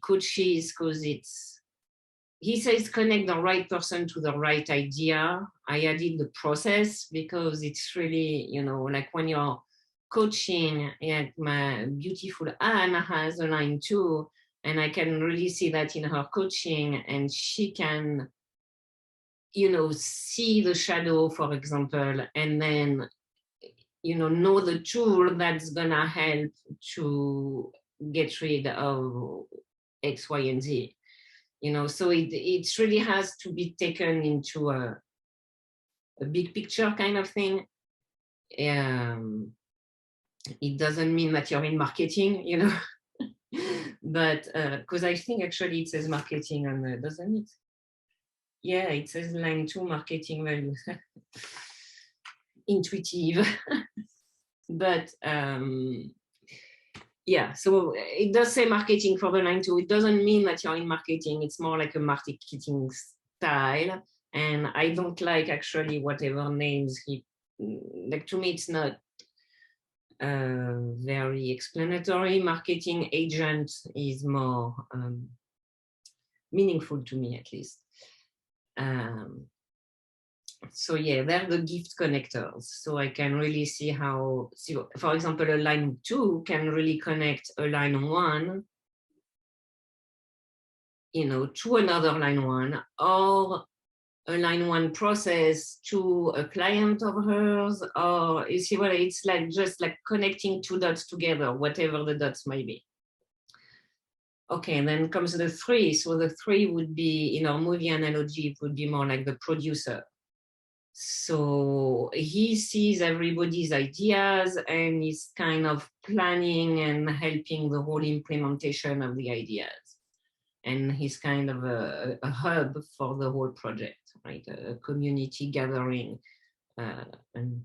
coaches because he says connect the right person to the right idea. I added the process because it's really, like when you're coaching, like my beautiful Anne has a line 2, and I can really see that in her coaching, and she can, see the shadow, for example, and then know the tool that's gonna help to get rid of X, Y, and Z. So it really has to be taken into a big picture kind of thing. It doesn't mean that you're in marketing, but because I think actually it says marketing on the, doesn't it? Yeah, it says line 2, marketing values. Intuitive. But yeah, so it does say marketing for the line 2. It doesn't mean that you're in marketing. It's more like a marketing style. And I don't like actually whatever names he, like, to me, it's not very explanatory. Marketing agent is more meaningful to me, at least. So yeah, they're the gift connectors. So I can really see how, for example, a line 2 can really connect a line 1, to another line 1, or a line 1 process to a client of hers, or you see what it's like, just like connecting 2 dots together, whatever the dots might be. Okay, and then comes the 3. So the 3 would be, in our movie analogy, it would be more like the producer. So he sees everybody's ideas and is kind of planning and helping the whole implementation of the ideas. And he's kind of a hub for the whole project, right? A community gathering and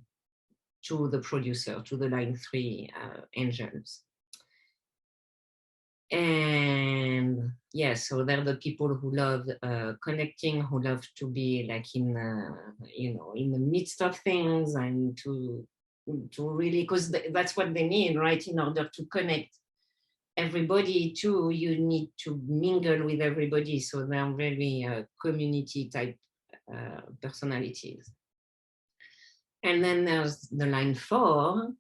to the producer, to the line 3 angels. And yeah, so they're the people who love connecting, who love to be like in the midst of things, and to really, because that's what they need, right? In order to connect everybody too, you need to mingle with everybody. So they're very community type personalities. And then there's the line 4,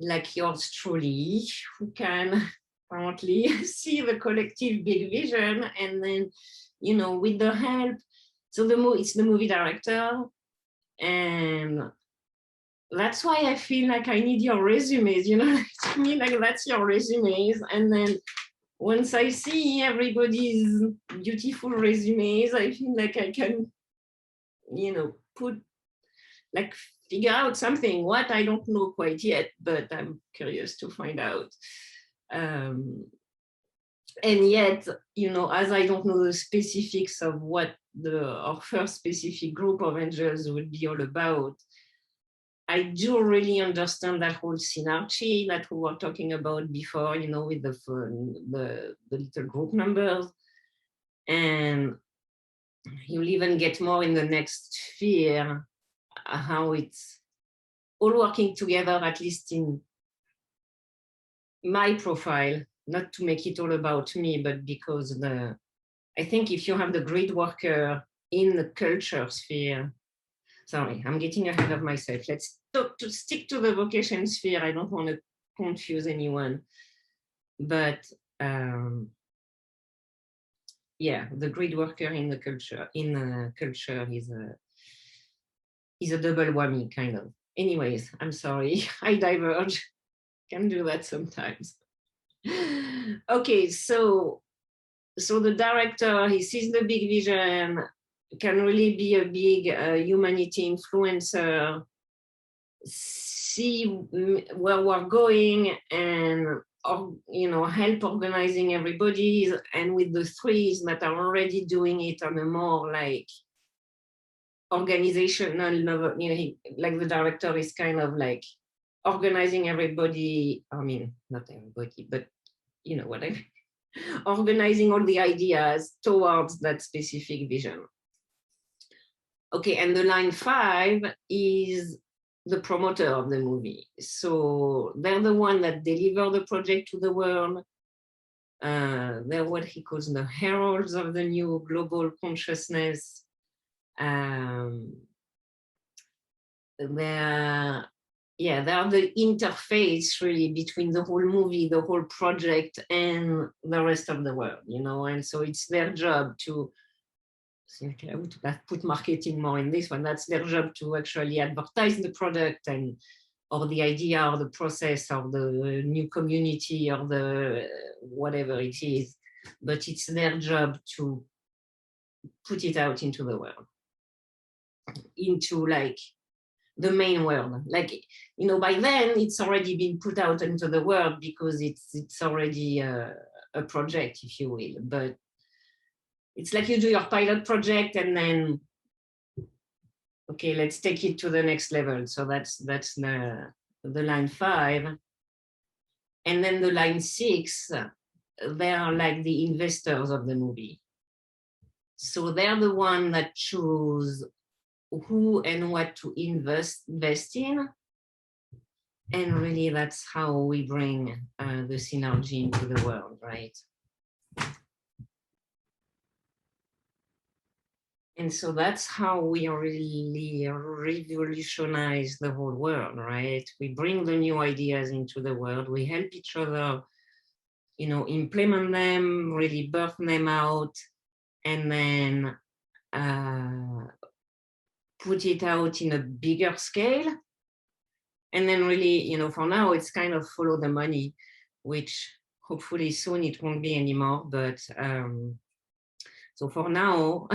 like yours truly, who can apparently see the collective big vision, and then, with the help. So it's the movie director, and that's why I feel like I need your resumes, to me, like that's your resumes. And then once I see everybody's beautiful resumes, I feel like I can, figure out something. What, I don't know quite yet, but I'm curious to find out. And yet, as I don't know the specifics of what our first specific group of angels would be all about, I do really understand that whole synergy that we were talking about before, with the little group numbers. And you'll even get more in the next sphere, how it's all working together, at least in my profile, not to make it all about me, but because I think if you have the grid worker in the culture sphere, sorry, I'm getting ahead of myself. Let's stick to the vocation sphere. I don't want to confuse anyone, but yeah, the grid worker in the culture is a double whammy, kind of. Anyways, I'm sorry, I diverge. Can do that sometimes. Okay, so the director, he sees the big vision, can really be a big humanity influencer, see where we're going, and help organizing everybody. And with the 3s that are already doing it on a more like organizational level, like the director is kind of like organizing everybody. I mean, not everybody, but what I mean. Organizing all the ideas towards that specific vision. Okay, and the line 5 is the promoter of the movie. So they're the one that deliver the project to the world. They're what he calls the heralds of the new global consciousness. They're the interface really between the whole movie, the whole project, and the rest of the world, you know. And so it's their job to put marketing more in this one. That's their job to actually advertise the product and or the idea or the process or the new community or the whatever it is. But it's their job to put it out into the world, into like the main world. Like, you know, by then it's already been put out into the world because it's already a project, if you will. But it's like you do your pilot project and then, okay, let's take it to the next level. So that's the line 5. And then the line 6, they are like the investors of the movie. So they're the one that choose who and what to invest in. And really, that's how we bring the synergy into the world, right? And so that's how we really revolutionize the whole world, right? We bring the new ideas into the world. We help each other, you know, implement them, really birth them out, and then put it out in a bigger scale. And then really, you know, for now, it's kind of follow the money, which hopefully soon it won't be anymore. But so for now,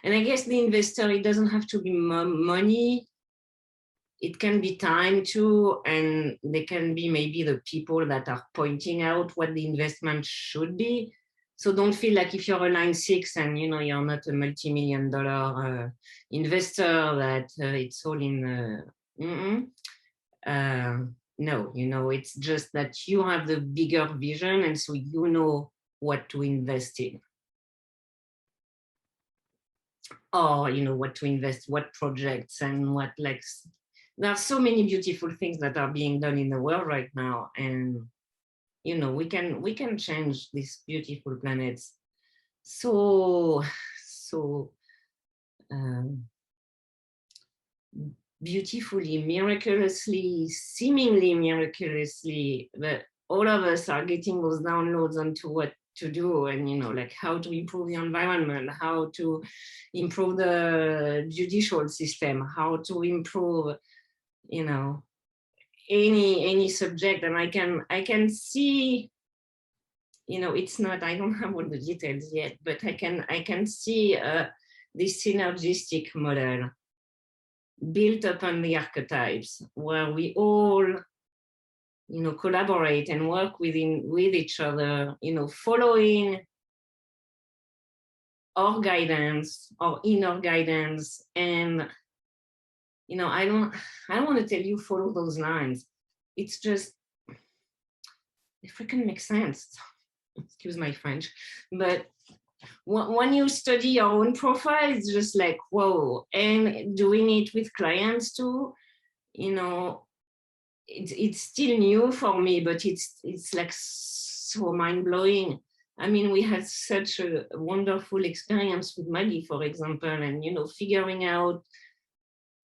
and I guess the investor, it doesn't have to be money. It can be time too, and they can be maybe the people that are pointing out what the investment should be. So don't feel like if you're a line 6 and, you know, you're not a multi-million-dollar investor that it's all in no, you know, it's just that you have the bigger vision, and so you know what to invest in, or you know what to invest, what projects, and what, like, there are so many beautiful things that are being done in the world right now, and you know, we can change these beautiful planets so beautifully, miraculously, seemingly miraculously, that all of us are getting those downloads onto what to do, and, you know, like how to improve the environment, how to improve the judicial system, how to improve, you know, any subject. And I can see, you know, it's not, I don't have all the details yet, but I can see this synergistic model built upon the archetypes, where we all, you know, collaborate and work with each other, you know, following our guidance, our inner guidance. And, you know, I don't want to tell you follow those lines. It's just, it freaking makes sense. Excuse my French, but when you study your own profile, it's just like, whoa. And doing it with clients too, you know, it's still new for me, but it's like so mind-blowing. I mean, we had such a wonderful experience with Maggie, for example, and, you know, figuring out,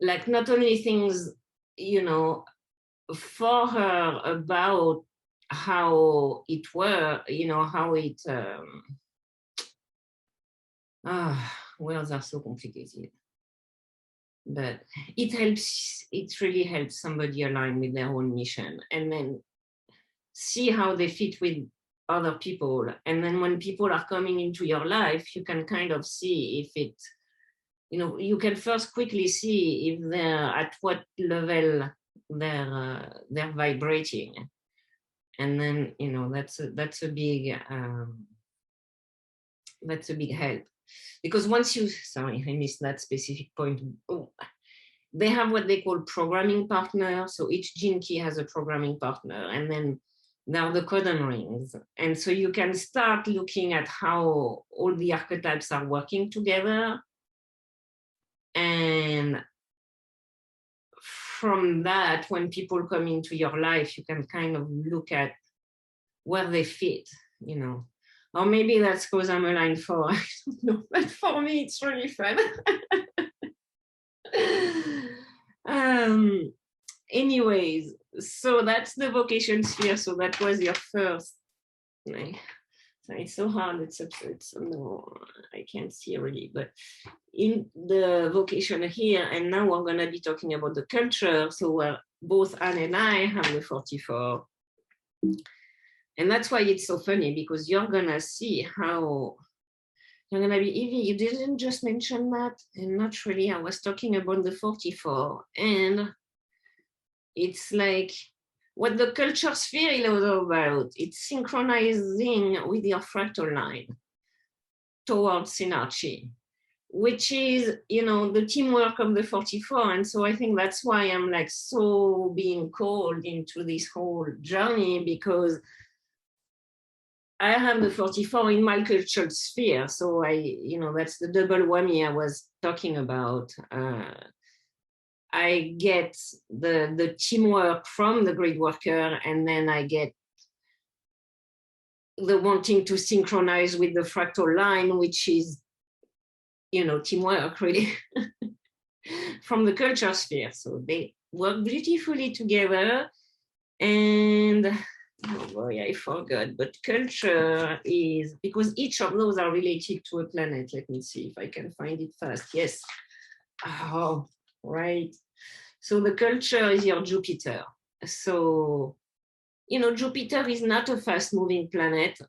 like, not only things, you know, for her about how it works, you know, how it, words are so complicated, but it really helps somebody align with their own mission, and then see how they fit with other people. And then when people are coming into your life, you can kind of see if it, you know, you can first quickly see if they're at what level they're vibrating. And then, you know, that's a big help. Because once you, sorry, I missed that specific point. Oh, they have what they call programming partner. So each Genki has a programming partner, and then now the codon rings. And so you can start looking at how all the archetypes are working together. And from that, when people come into your life, you can kind of look at where they fit, you know. Or maybe that's because I'm a line 4, I don't know, but for me, it's really fun. Anyways, so that's the vocation sphere. So that was your first. It's so hard. It's no, I can't see really, but in the vocation here, and now we're going to be talking about the culture. So both Anne and I have the 44. And that's why it's so funny, because you're going to see how you're going to be, Evie, you didn't just mention that. And not really, I was talking about the 44. And it's like what the culture sphere is all about. It's synchronizing with your fractal line towards synergy, which is, you know, the teamwork of the 44. And so I think that's why I'm like so being called into this whole journey, because I have the 44 in my cultural sphere. So you know, that's the double whammy I was talking about. I get the teamwork from the grid worker, and then I get the wanting to synchronize with the fractal line, which is, you know, teamwork really from the culture sphere. So they work beautifully together. And oh boy, I forgot, but culture is, because each of those are related to a planet. Let me see if I can find it fast. Yes. Oh, right. So the culture is your Jupiter. So, you know, Jupiter is not a fast-moving planet.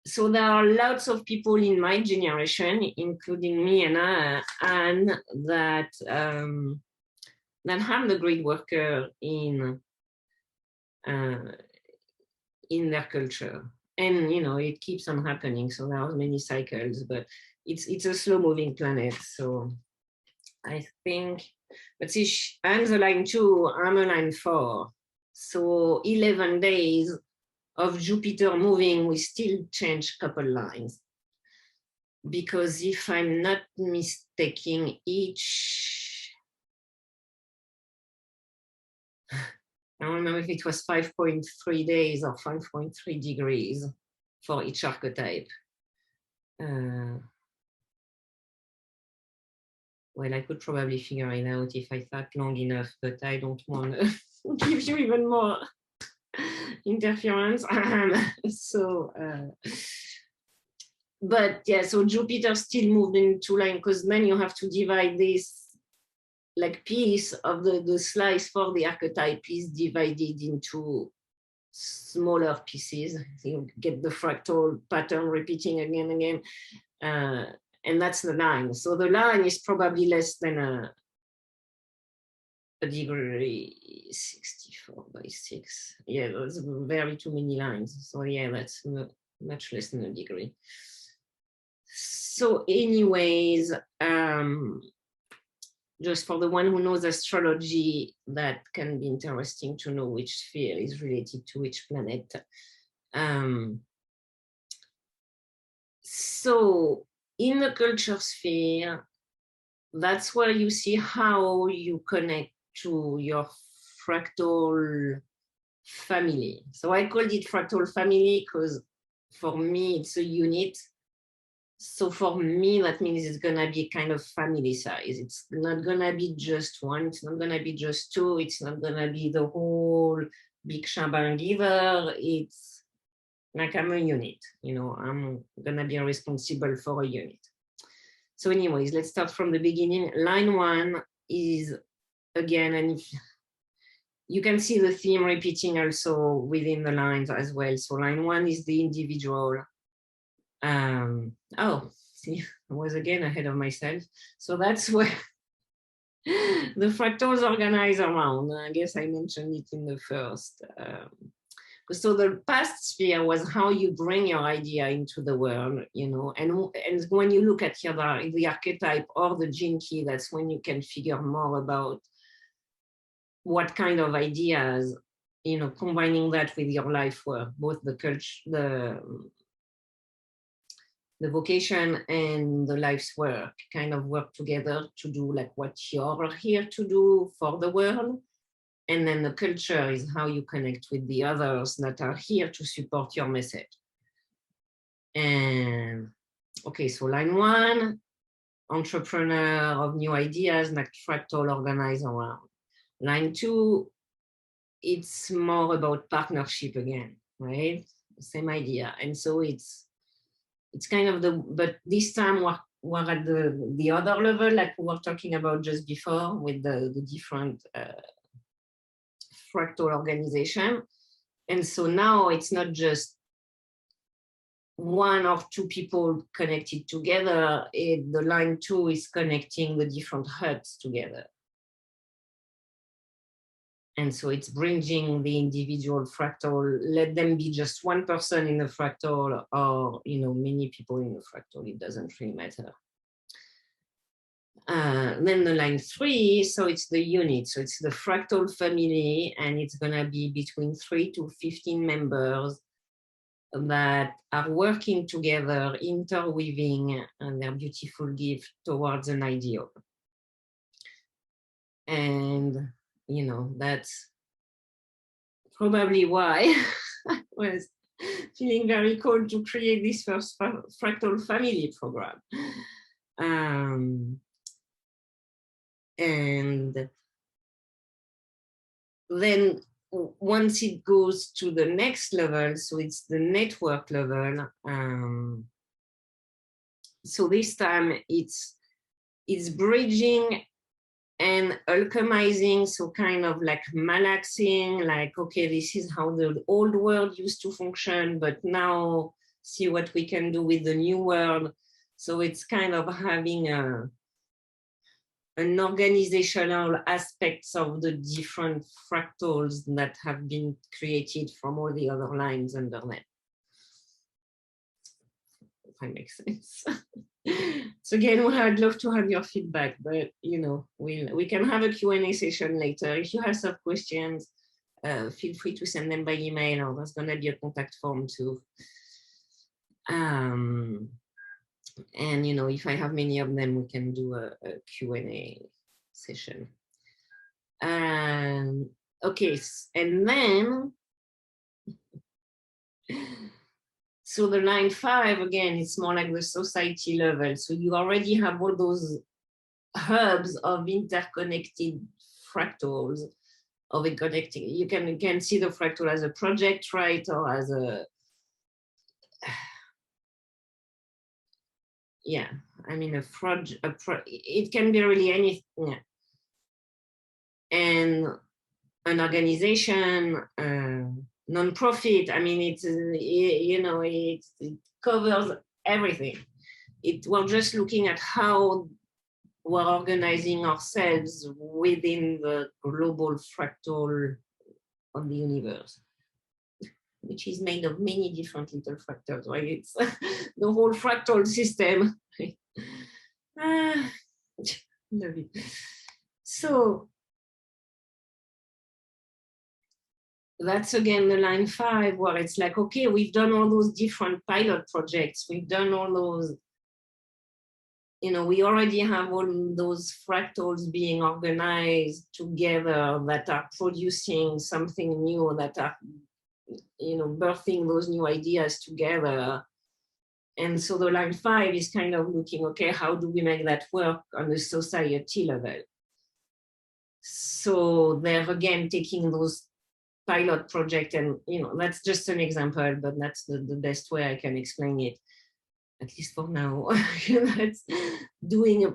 So there are lots of people in my generation, including me and Anne, that have the grid worker in their culture. And, you know, it keeps on happening. So there are many cycles, but it's a slow-moving planet. So I think, but see, I'm the line 2, I'm a line 4. So 11 days of Jupiter moving, we still change couple lines. Because if I'm not mistaken, I don't remember if it was 5.3 days or 5.3 degrees for each archetype. Well, I could probably figure it out if I thought long enough, but I don't want to give you even more interference. But yeah, so Jupiter still moved in 2 lines, because then you have to divide this like piece of the slice for the archetype is divided into smaller pieces. So you get the fractal pattern repeating again and again. And that's the line. So the line is probably less than a degree, 64 by 6. Yeah, there's very too many lines. So yeah, that's much less than a degree. So anyways, just for the one who knows astrology, that can be interesting to know which sphere is related to which planet. So in the culture sphere, that's where you see how you connect to your fractal family. So I called it fractal family because for me, it's a unit. So for me, that means it's going to be kind of family size. It's not going to be just one. It's not going to be just 2. It's not going to be the whole big shebang either. It's like I'm a unit, you know, I'm going to be responsible for a unit. So anyways, let's start from the beginning. Line 1 is, again, and you can see the theme repeating also within the lines as well. So line 1 is the individual. Oh, see, I was again ahead of myself. So that's where the fractals organize around. I guess I mentioned it in the first. So the past sphere was how you bring your idea into the world, you know, and when you look at the archetype or the Genki, that's when you can figure more about what kind of ideas, you know, combining that with your life work, both the culture, the vocation and the life's work kind of work together to do like what you're here to do for the world. And then the culture is how you connect with the others that are here to support your message. And okay, so line 1, entrepreneur of new ideas, like fractal organize around. Line 2, it's more about partnership again, right? Same idea. And so it's kind of but this time we're at the other level, like we were talking about just before with the different fractal organization. And so now it's not just 1 or 2 people connected together. The line 2 is connecting the different hubs together. And so it's bringing the individual fractal, let them be just 1 person in the fractal or, many people in the fractal, it doesn't really matter. Then the line 3, so it's the unit. So it's the fractal family, and it's gonna be between 3 to 15 members that are working together, interweaving their beautiful gift towards an ideal. And, that's probably why I was feeling very called to create this first fractal family program. And then once it goes to the next level, so it's the network level. So this time it's bridging and alchemizing, so kind of like malaxing, like, okay, this is how the old world used to function, but now see what we can do with the new world. So it's kind of having an organizational aspects of the different fractals that have been created from all the other lines under them. If that makes sense. So again, I'd love to have your feedback, but we can have a Q&A session later. If you have some questions, feel free to send them by email, or there's going to be a contact form too. And if I have many of them, we can do a Q&A session. Okay, and then so the line 5, again, it's more like the society level. So you already have all those hubs of interconnected fractals, of it connecting. You can see the fractal as a project, right? Or as yeah, I mean, it can be really anything. Yeah. And an organization, non-profit, I mean, it covers everything. We're just looking at how we're organizing ourselves within the global fractal of the universe, which is made of many different little fractals, right? It's the whole fractal system. Love it. So that's again the line 5, where it's like, okay, we've done all those different pilot projects. We've done all those, we already have all those fractals being organized together that are producing something new, that are, birthing those new ideas together. And so the line 5 is kind of looking, okay, how do we make that work on the society level? So they're again taking those pilot project, and that's just an example, but that's the best way I can explain it, at least for now. That's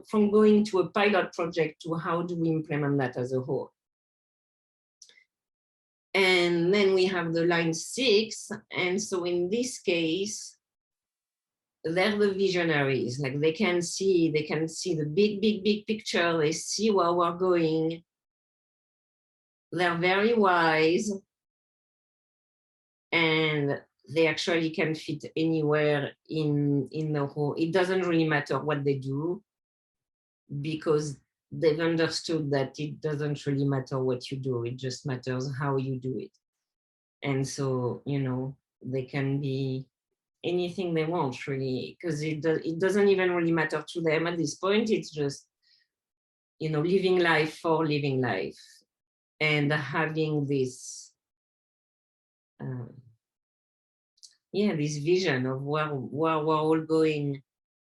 from going to a pilot project to how do we implement that as a whole. And then we have the line 6, and so in this case, they're the visionaries. Like they can see the big picture. They see where we're going. They're very wise, and they actually can fit anywhere in the whole. It doesn't really matter what they do, because they've understood that it doesn't really matter what you do. It just matters how you do it. And so, they can be anything they want, really, because it doesn't even really matter to them at this point. It's just, you know, living life for living life and having this, yeah, this vision of where we're all going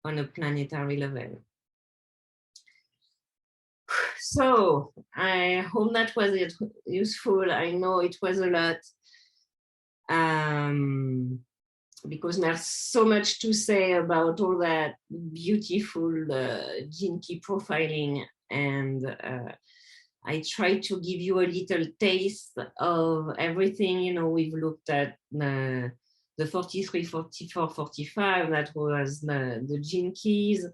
on a planetary level. So I hope that was useful. I know it was a lot, because there's so much to say about all that beautiful Genki profiling, and I tried to give you a little taste of everything. You know, we've looked at the 43, 44, 45, that was the Genkis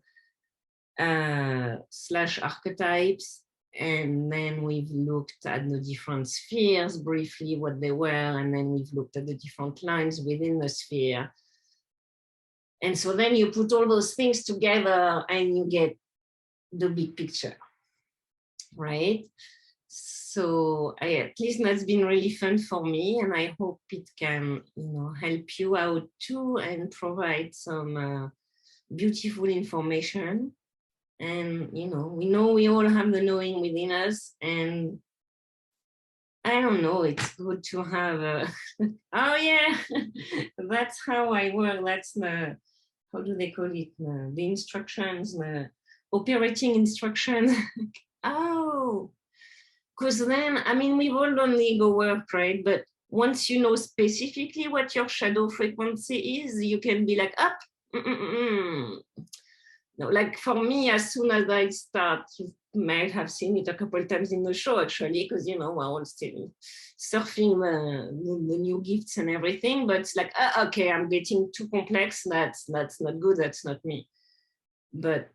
/ archetypes. And then we've looked at the different spheres briefly, what they were, and then we've looked at the different lines within the sphere. And so then you put all those things together and you get the big picture, right? So at least that's been really fun for me, and I hope it can, you know, help you out too and provide some beautiful information. And, you know we all have the knowing within us, and I don't know, it's good to have oh yeah, that's how I work. That's the, how do they call it? The instructions, the operating instructions. Oh, because then, I mean, we've all done ego work, right? But once you know specifically what your shadow frequency is, you can be like, up. No, like for me, as soon as I start, you might have seen it a couple of times in the show, actually, because, you know, we're all still surfing the new gifts and everything, but it's like, okay, I'm getting too complex. That's not good. That's not me. But,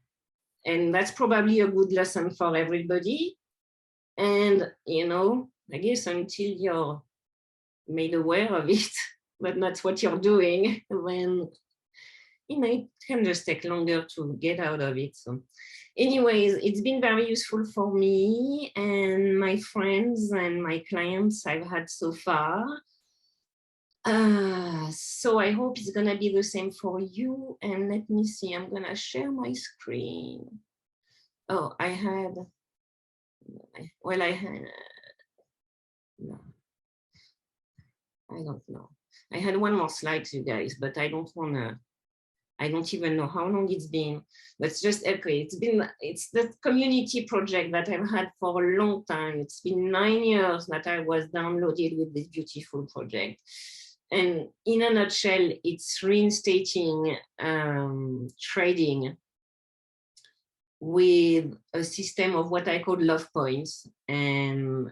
and that's probably a good lesson for everybody. And, you know, I guess until you're made aware of it, but that's what you're doing, then, you know, it can just take longer to get out of it. So anyways, it's been very useful for me and my friends and my clients I've had so far. So I hope it's gonna be the same for you. And let me see, I'm gonna share my screen. Oh, I had, well, I had, no, I don't know. I had one more slide, you guys, but I don't wanna, I don't even know how long it's been. That's just okay. It's the community project that I've had for a long time. It's been 9 years that I was downloaded with this beautiful project. And in a nutshell, it's reinstating trading with a system of what I call love points. And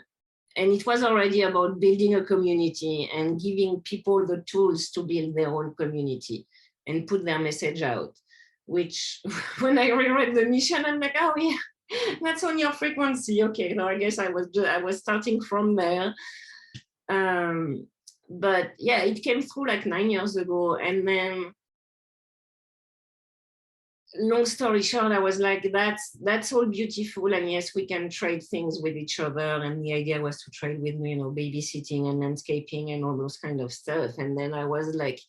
it was already about building a community and giving people the tools to build their own community and put their message out, which when I reread the mission, I'm like, oh yeah, that's on your frequency. Okay, no, I guess I was starting from there. But yeah, it came through like 9 years ago. And then long story short, I was like, that's all beautiful. And yes, we can trade things with each other. And the idea was to trade with, you know, babysitting and landscaping and all those kind of stuff. And then I was like,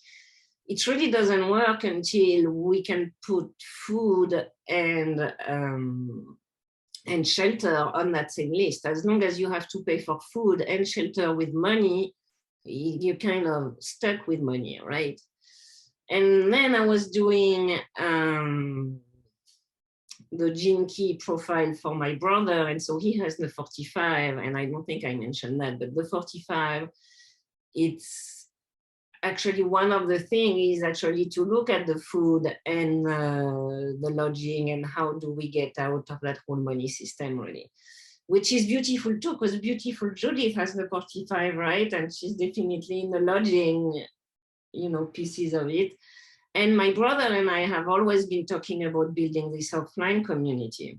it really doesn't work until we can put food and shelter on that same list. As long as you have to pay for food and shelter with money, you're kind of stuck with money, right? And then I was doing the Genki profile for my brother. And so he has the 45, and I don't think I mentioned that, but the 45, it's actually one of the things is actually to look at the food and the lodging and how do we get out of that whole money system, really, which is beautiful too, because beautiful Judith has the 45, right? And she's definitely in the lodging, you know, pieces of it. And my brother and I have always been talking about building this offline community.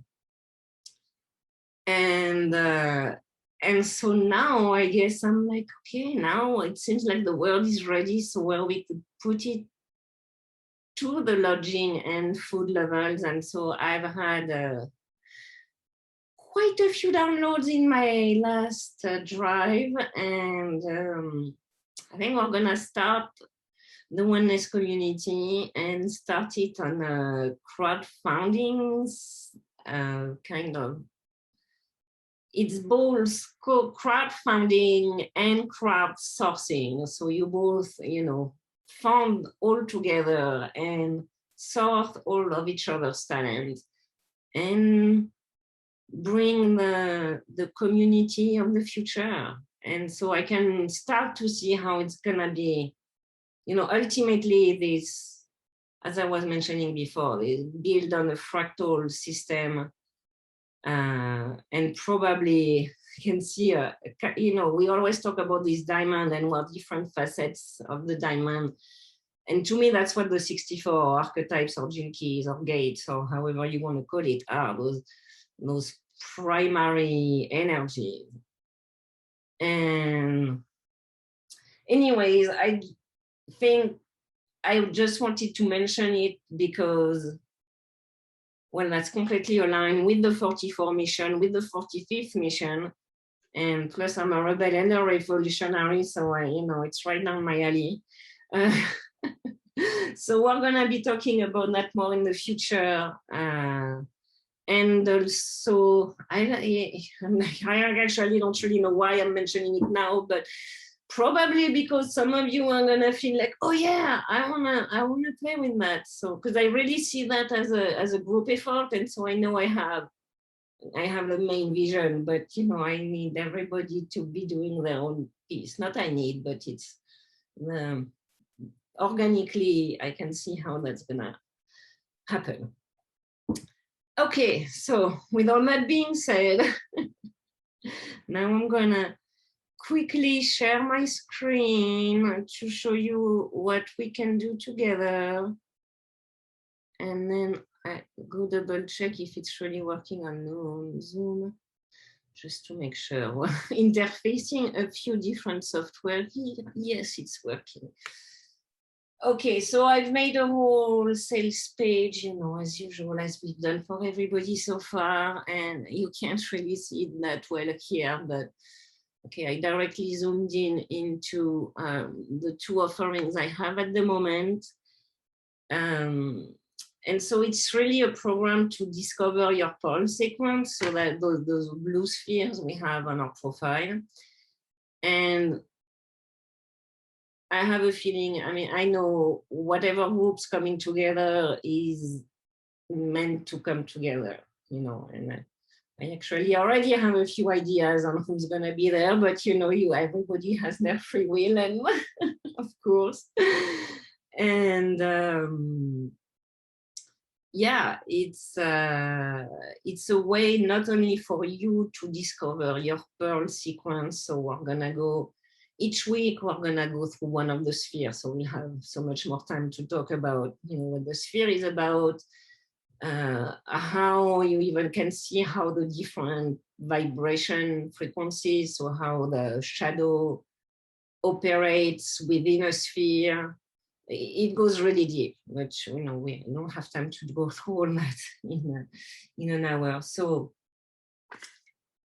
And so now I guess I'm like, okay, now it seems like the world is ready. So where we could put it to the lodging and food levels. And so I've had quite a few downloads in my last drive. And I think we're gonna start the oneness community and started on a crowdfunding kind of, it's both crowdfunding and crowdsourcing. So you both, you know, fund all together and sort all of each other's talents and bring the community of the future. And so I can start to see how it's gonna be, you know, ultimately this, as I was mentioning before, is built on a fractal system. And probably you can see, you know, we always talk about this diamond and what different facets of the diamond. And to me, that's what the 64 archetypes or Genkis or gates or however you want to call it are, those primary energies. And anyways, I think I just wanted to mention it because, well, that's completely aligned with the 44 mission, with the 45th mission. And plus I'm a rebel and a revolutionary, so you know, it's right down my alley. So we're gonna be talking about that more in the future. And also, I actually don't really know why I'm mentioning it now, but probably because some of you are gonna feel like, oh yeah, I wanna play with that. So because I really see that as a group effort, and so I know I have the main vision, but you know, I need everybody to be doing their own piece. Not I need, but it's organically I can see how that's gonna happen. Okay, so with all that being said, now I'm gonna quickly share my screen to show you what we can do together. And then I go double check if it's really working on Zoom, just to make sure. Interfacing a few different software here. Yes, it's working. Okay, so I've made a whole sales page, you know, as usual, as we've done for everybody so far, and you can't really see it that well here, but okay, I directly zoomed into the two offerings I have at the moment. And so it's really a program to discover your Perl sequence, so that those blue spheres we have on our profile. And I have a feeling, I mean, I know whatever group's coming together is meant to come together, you know, and I actually already have a few ideas on who's going to be there, but you know, everybody has their free will, and of course. And yeah, it's a way not only for you to discover your Perl sequence. So we're going to go each week, we're going to go through one of the spheres. So we have so much more time to talk about, you know, what the sphere is about, how you even can see how the different vibration frequencies, so how the shadow operates within a sphere. It goes really deep, which, you know, we don't have time to go through all that in an hour. So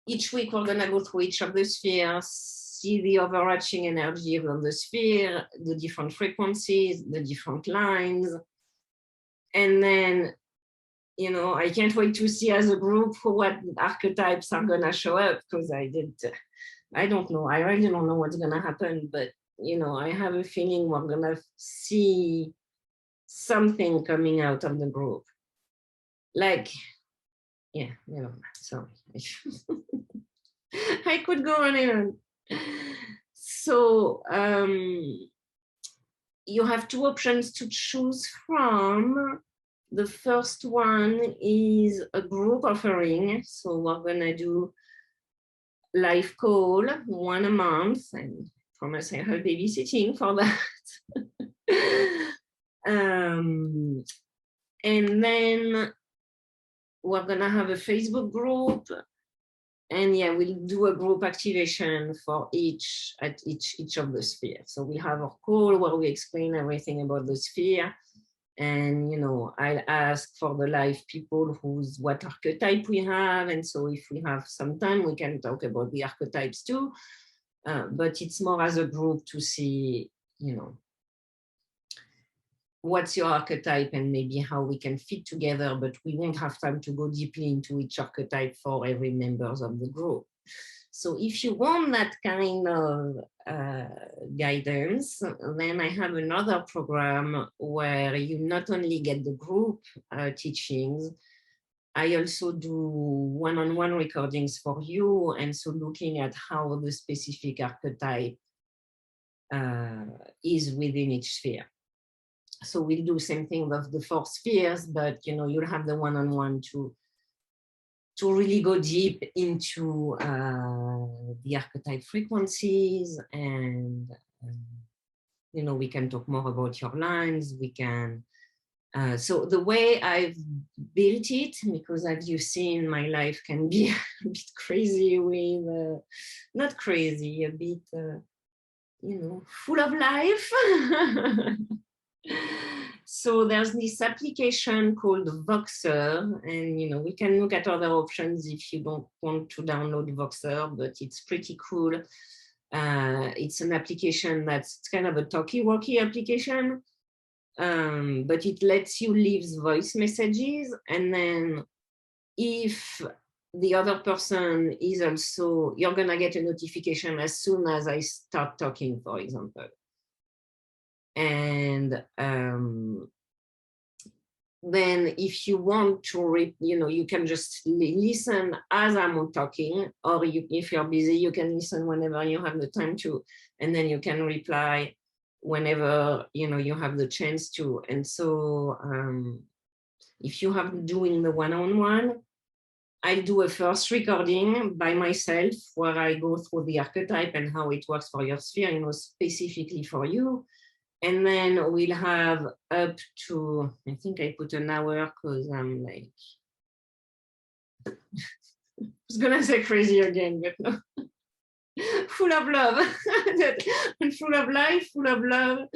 each week we're going to go through each of the spheres, see the overarching energy of the sphere, the different frequencies, the different lines. And then, you know, I can't wait to see as a group what archetypes are going to show up, because I don't know. I really don't know what's going to happen, but, you know, I have a feeling we're going to see something coming out of the group. Like, yeah, you know, sorry. I could go on and on. So you have two options to choose from. The first one is a group offering. So we're going to do live call, one a month, and promise I'll have babysitting for that. And then we're going to have a Facebook group. And yeah, we'll do a group activation for each of the spheres. So we have our call where we explain everything about the sphere. And, you know, I'll ask for the live people what archetype we have. And so if we have some time, we can talk about the archetypes too. But it's more as a group to see, you know, what's your archetype and maybe how we can fit together, but we won't have time to go deeply into each archetype for every members of the group. So if you want that kind of guidance, then I have another program where you not only get the group teachings, I also do one-on-one recordings for you. And so looking at how the specific archetype is within each sphere. So we'll do same thing with the 4 spheres, but you'll have the one-on-one to really go deep into the archetype frequencies, and we can talk more about your lines. We can so the way I've built it, because as you've seen, my life can be a bit crazy with not crazy, a bit full of life. So there's this application called Voxer, and we can look at other options if you don't want to download Voxer, but it's pretty cool. It's an application that's kind of a talkie-walkie application, but it lets you leave voice messages, and then if the other person is also, you're gonna get a notification as soon as I start talking, for example. And then if you want to, you can just listen as I'm talking, or if you're busy, you can listen whenever you have the time to, and then you can reply whenever, you have the chance to. And so if you have doing the one-on-one, I'll do a first recording by myself where I go through the archetype and how it works for your sphere, specifically for you. And then we'll have up to, I think I put an hour because I'm like, I was gonna say crazy again, but no. Full of love, and full of life, full of love.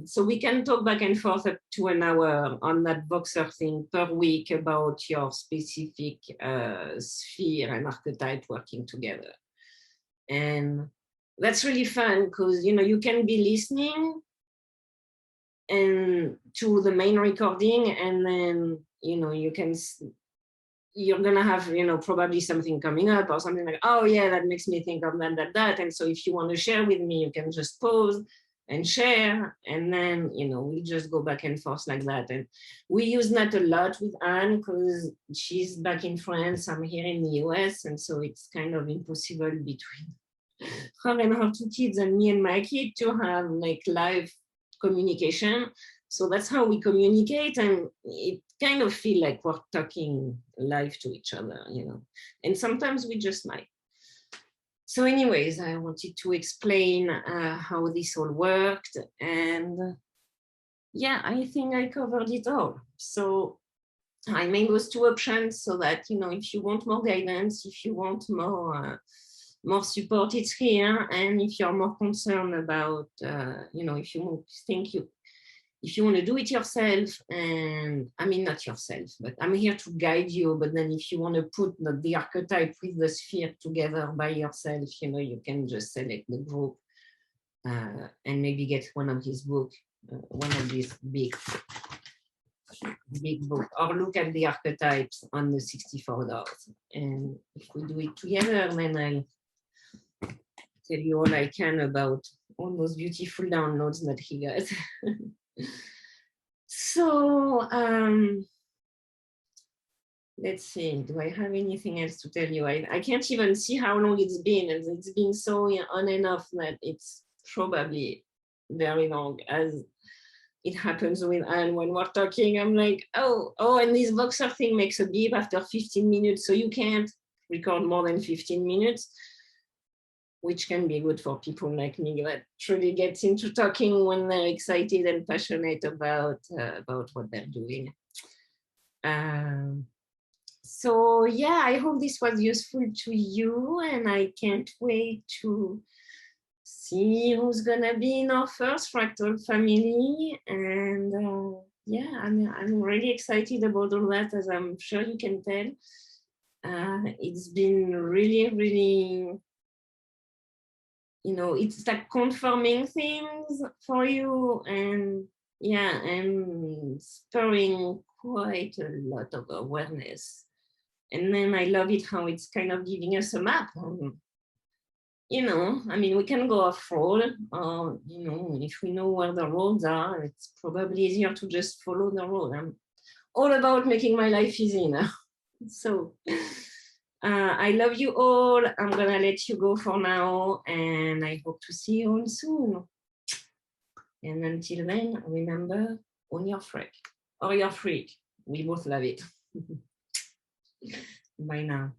So we can talk back and forth up to an hour on that Voxer thing per week about your specific sphere and archetype working together. And that's really fun because you can be listening and to the main recording, and then you're gonna have probably something coming up or something like, oh yeah, that makes me think of that. And so if you want to share with me, you can just pause and share, and then we just go back and forth like that. And we use that a lot with Anne because she's back in France, I'm here in the US, and so it's kind of impossible between her and her 2 kids and me and my kid to have like live communication. So that's how we communicate, and it kind of feel like we're talking live to each other, and sometimes we just might. So anyways, I wanted to explain how this all worked, and yeah, I think I covered it all. So I made those 2 options so that, if you want more guidance, if you want more support, it's here. And if you're more concerned about, if you want to do it yourself, and I mean, not yourself, but I'm here to guide you. But then if you want to put the archetype with the sphere together by yourself, you can just select the group and maybe get one of his books, one of these big book, or look at the archetypes on the 64 doors. And if we do it together, then I'll tell you all I can about all those beautiful downloads that he got. So let's see, do I have anything else to tell you? I can't even see how long it's been, and it's been so on and off that it's probably very long, as it happens with Anne when we're talking. I'm like, oh, and this Voxer thing makes a beep after 15 minutes, so you can't record more than 15 minutes, which can be good for people like me that truly gets into talking when they're excited and passionate about what they're doing. So yeah, I hope this was useful to you, and I can't wait to see who's gonna be in our first fractal family. And yeah, I'm really excited about all that, as I'm sure you can tell. It's been really, really you know, it's like confirming things for you, and yeah, and spurring quite a lot of awareness. And then I love it how it's kind of giving us a map. You know, I mean, we can go off-road, or, you know, if we know where the roads are, it's probably easier to just follow the road. I'm all about making my life easy now. So I love you all. I'm gonna let you go for now, and I hope to see you all soon. And until then, remember, own your freak or your freak. We both love it. Bye now.